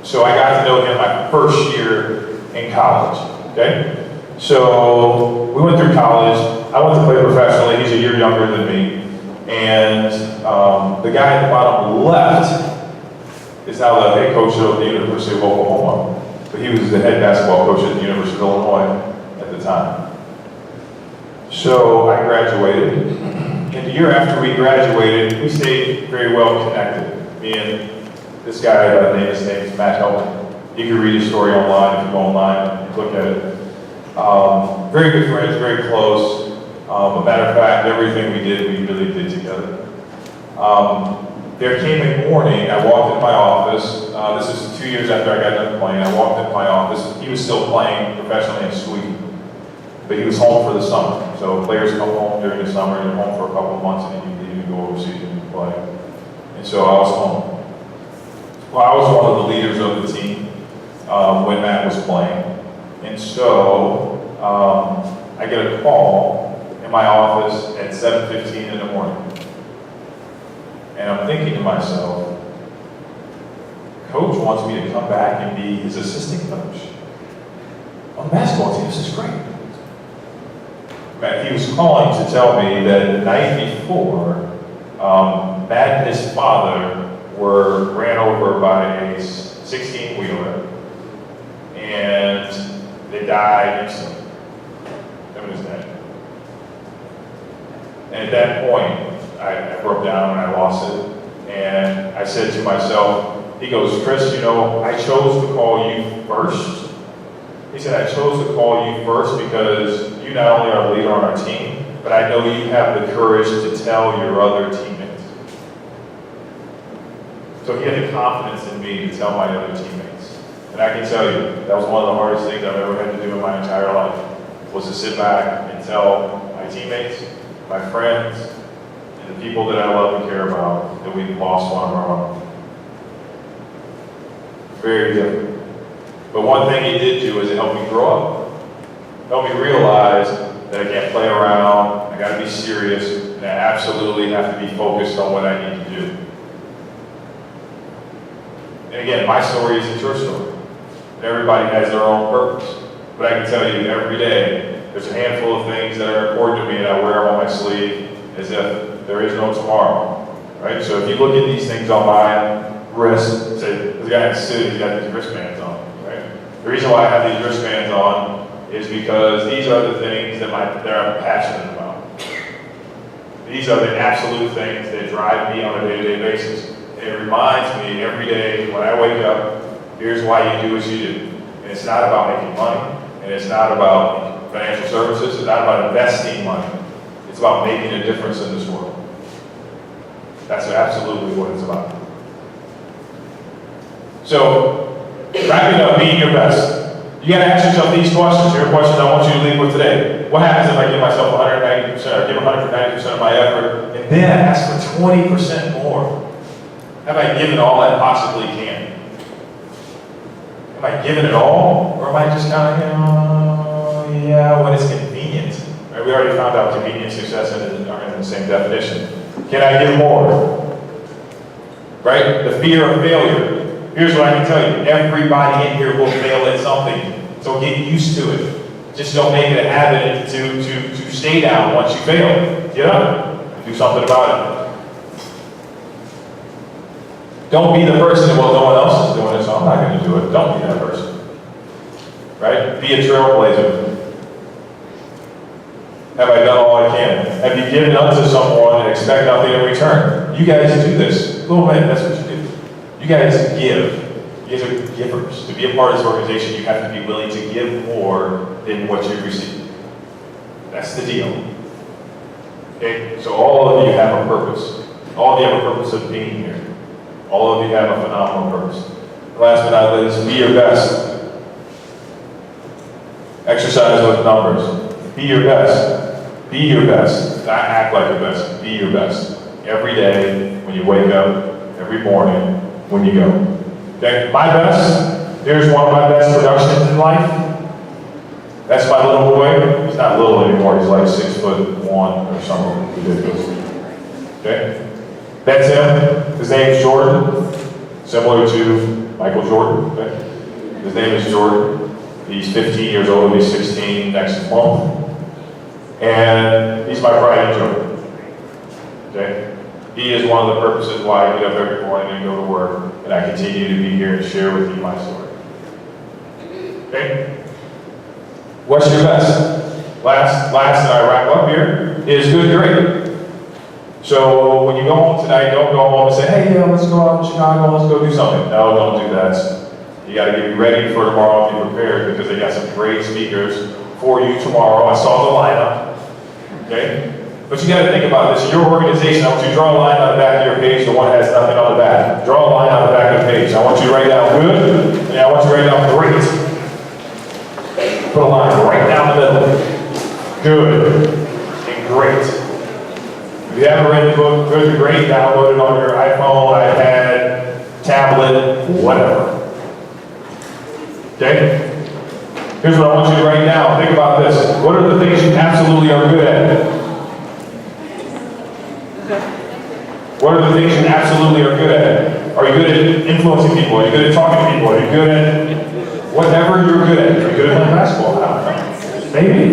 So I got to know him my first year in college, okay? So we went through college. I went to play professionally. He's a year younger than me. And the guy at the bottom left is now the head coach of the University of Oklahoma. But he was the head basketball coach at the University of Illinois at the time. So I graduated. And the year after we graduated, we stayed very well connected. Me and this guy, his name is Matt Helton. You can read his story online if you go online and look at it. Very good friends, very close. A matter of fact, everything we did, we really did together. There came a morning, I walked into my office. This is 2 years after I got done playing. I walked into my office. He was still playing professionally in Sweden, but he was home for the summer. So players come home during the summer, and they're home for a couple of months, and then you go overseas and play. And so I was home. Well, I was one of the leaders of the team when Matt was playing. And so I get a call in my office at 7:15 in the morning. And I'm thinking to myself, Coach wants me to come back and be his assistant coach on the basketball team. This is great. He was calling to tell me that the night before, Matt and his father were ran over by a 16-wheeler, and they died instantly. That was that. And at that point, I broke down and I lost it. And I said to myself, he goes, Chris, you know, I chose to call you first. He said, I chose to call you first because you not only are the leader on our team, but I know you have the courage to tell your other teammates. So he had the confidence in me to tell my other teammates. And I can tell you, that was one of the hardest things I've ever had to do in my entire life, was to sit back and tell my teammates, my friends, and the people that I love and care about that we've lost one of our own. Very different. But one thing he did do is it helped me grow up. It helped me realize that I can't play around, I gotta be serious, and I absolutely have to be focused on what I need to do. And again, my story isn't your story. Everybody has their own purpose. But I can tell you every day, there's a handful of things that are important to me and I wear them on my sleeve as if there is no tomorrow. Right? So if you look at these things on my wrist, say, this guy in the suit, he's got these wristbands on, right? The reason why I have these wristbands on is because these are the things that I'm passionate about. These are the absolute things that drive me on a day-to-day basis. And it reminds me every day when I wake up, here's why you do what you do. And it's not about making money, and it's not about financial services, it's not about investing money. It's about making a difference in this world. That's absolutely what it's about. So, wrapping up, being your best. You gotta ask yourself these questions. Here are questions I want you to leave with today. What happens if I give myself 190%, or give 190% of my effort, and then I ask for 20% more? Have I given all I possibly can? Am I giving it all? Or am I just kind of, yeah, when it's convenient? Right? We already found out convenience, success, are in the same definition. Can I give more? Right? The fear of failure. Here's what I can tell you. Everybody in here will fail at something. So get used to it. Just don't make it a habit to stay down once you fail. Get up. Do something about it. Don't be the person that, well, no one else is doing it, so I'm not going to do it. Don't be that person. Right? Be a trailblazer. Have I done all I can? Have you given up to someone and expect nothing in return? You guys do this. GlobeMed, that's what you do. You guys give. You guys are givers. To be a part of this organization, you have to be willing to give more than what you receive. That's the deal. Okay? So all of you have a purpose. All of you have a purpose of being here. All of you have a phenomenal purpose. Last but not least, be your best. Exercise with numbers. Be your best. Be your best. Not act like your best. Be your best. Every day, when you wake up, every morning, when you go. Okay? My best, here's one of my best productions in life. That's my little boy. He's not little anymore. He's like 6'1" or something ridiculous. Okay? That's him. His name's Jordan. Similar to Michael Jordan. Okay? His name is Jordan. He's 15 years old. He'll be 16 next month. And he's my pride and joy. Okay? He is one of the purposes why I get up every morning and go to work, and I continue to be here and share with you my story. Okay? What's your best? Last, and I wrap up here, is good grade. So when you go home tonight, don't go home and say, hey, yeah, let's go out to Chicago, let's go do something. No, don't do that. You got to get ready for tomorrow and be prepared because they got some great speakers for you tomorrow. I saw the lineup. Okay? But you got to think about this. Your organization, I want you to draw a line on the back of your page, the one that has nothing on the back. Draw a line on the back of the page. I want you to write down good, and I want you to write down great. Put a line right down the middle. Good and great. If you haven't read the book, Good to Great, download it on your iPhone, iPad, tablet, whatever. Okay? Here's what I want you to write down. Think about this. What are the things you absolutely are good at? What are the things you absolutely are good at? Are you good at influencing people? Are you good at talking to people? Are you good at whatever you're good at? Are you good at playing basketball? I don't know. Maybe.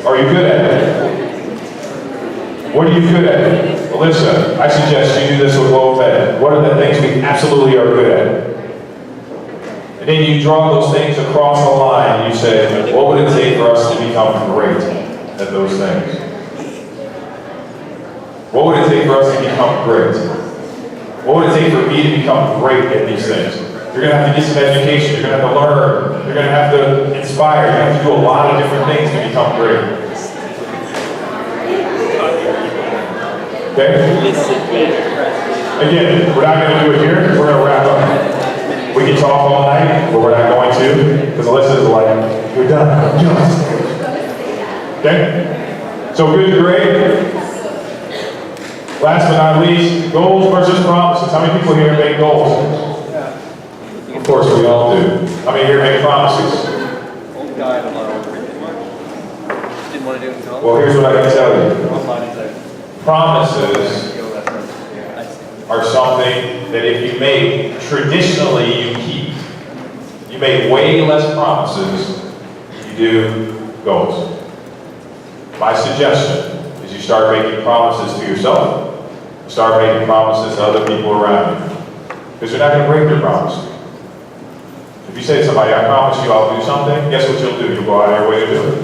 Are you good at it? What are you good at? Alyssa, I suggest you do this with GlobeMed. What are the things we absolutely are good at? And then you draw those things across the line and you say, what would it take for us to become great at those things? What would it take for us to become great? What would it take for me to become great at these things? You're going to have to get some education. You're going to have to learn. You're going to have to inspire. You're going to have to do a lot of different things to become great. Okay? Again, we're not going to do it here. We're going to wrap up. We can talk all night, but we're not going to, because Alyssa is like, we're done. Okay? So good to great. Last but not least, goals versus promises. How many people here make goals? Of course, we all do. How many here make promises? Old guy a lot older. Didn't want to do it until. Well, here's what I can tell you. Promises are something that if you make, traditionally you keep. You make way less promises than you do goals. My suggestion is you start making promises to yourself, you start making promises to other people around you. Because you're not going to break your promise. If you say to somebody, I promise you I'll do something, guess what you'll do? You'll go out of your way to do it.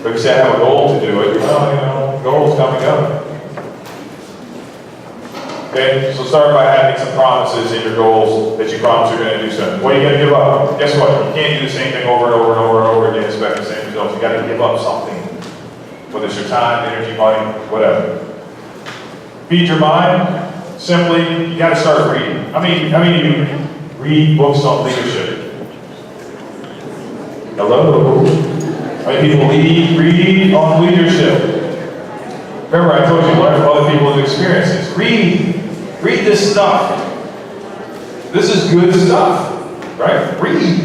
But if you say I have a goal to do it, well, goals coming up. Okay, so start by having some promises in your goals that you promise you're going to do something. What are you going to give up? Guess what? You can't do the same thing over and over and over and over again and expect the same results. You got to give up something. Whether it's your time, energy, money, whatever. Feed your mind. Simply, you got to start reading. How many of you read books on leadership? Hello? How many people read on leadership? Remember, I told you, learn from other people's experiences. Read this stuff. This is good stuff, right? Read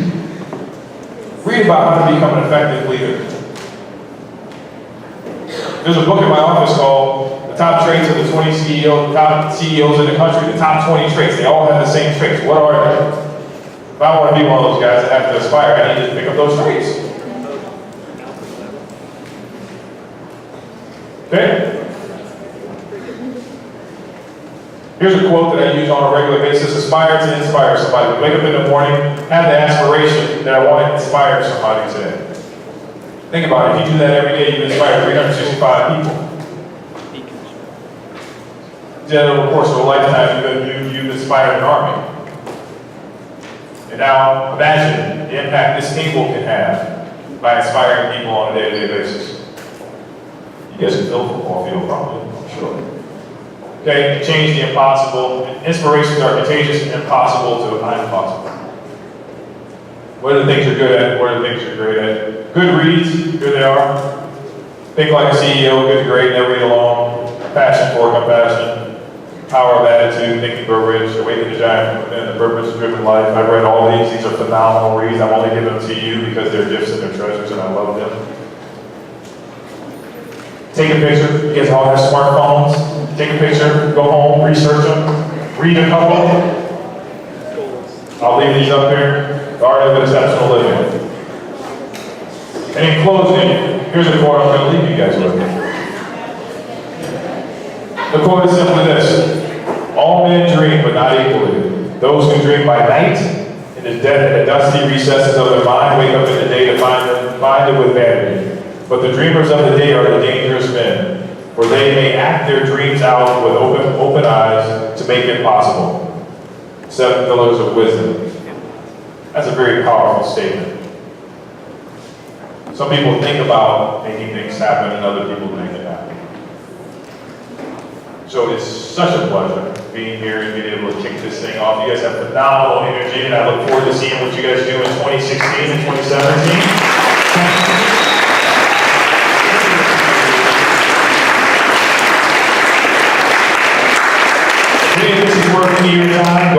about how to become an effective leader. There's a book in my office called The Top Traits of the 20 top CEOs in the country, the top 20 traits. They all have the same traits. What are they? If I want to be one of those guys that have to aspire, I need to pick up those traits. Okay? Here's a quote that I use on a regular basis. Aspire to inspire somebody. Wake up in the morning, have the aspiration that I want to inspire somebody today. Think about it. If you do that every day, you inspire 365 people. Then over the course of a lifetime, you've inspired an army. And now imagine the impact this table can have by inspiring people on a day-to-day basis. You guys can fill a football field, probably, I'm sure. Okay, change the impossible. Inspirations are contagious and impossible to impossible. What are the things you're good at? What are the things you're great at? Good reads, here they are. Think like a CEO, good to great, never read alone. Passion for compassion. Power of attitude, think and grow rich. Awaken the giant from within, the purpose-driven life. I've read all these. These are phenomenal reads. I'm only giving them to you because they're gifts and they're treasures and I love them. Take a picture. You guys all have smartphones. Take a picture, go home, research them, read a couple. I'll leave these up here. The Art of Exceptional Living. And in closing, here's a quote I'm going to leave you guys with. The quote is simply this: all men dream, but not equally. Those who dream by night, in the dusty recesses of their mind, wake up in the day to find it with vanity. But the dreamers of the day are the dangerous men, for they may act their dreams out with open eyes to make it possible. 7 pillars of wisdom. That's a very powerful statement. Some people think about making things happen and other people make it happen. So it's such a pleasure being here and being able to kick this thing off. You guys have phenomenal energy and I look forward to seeing what you guys do in 2016 and 2017. This is working your time.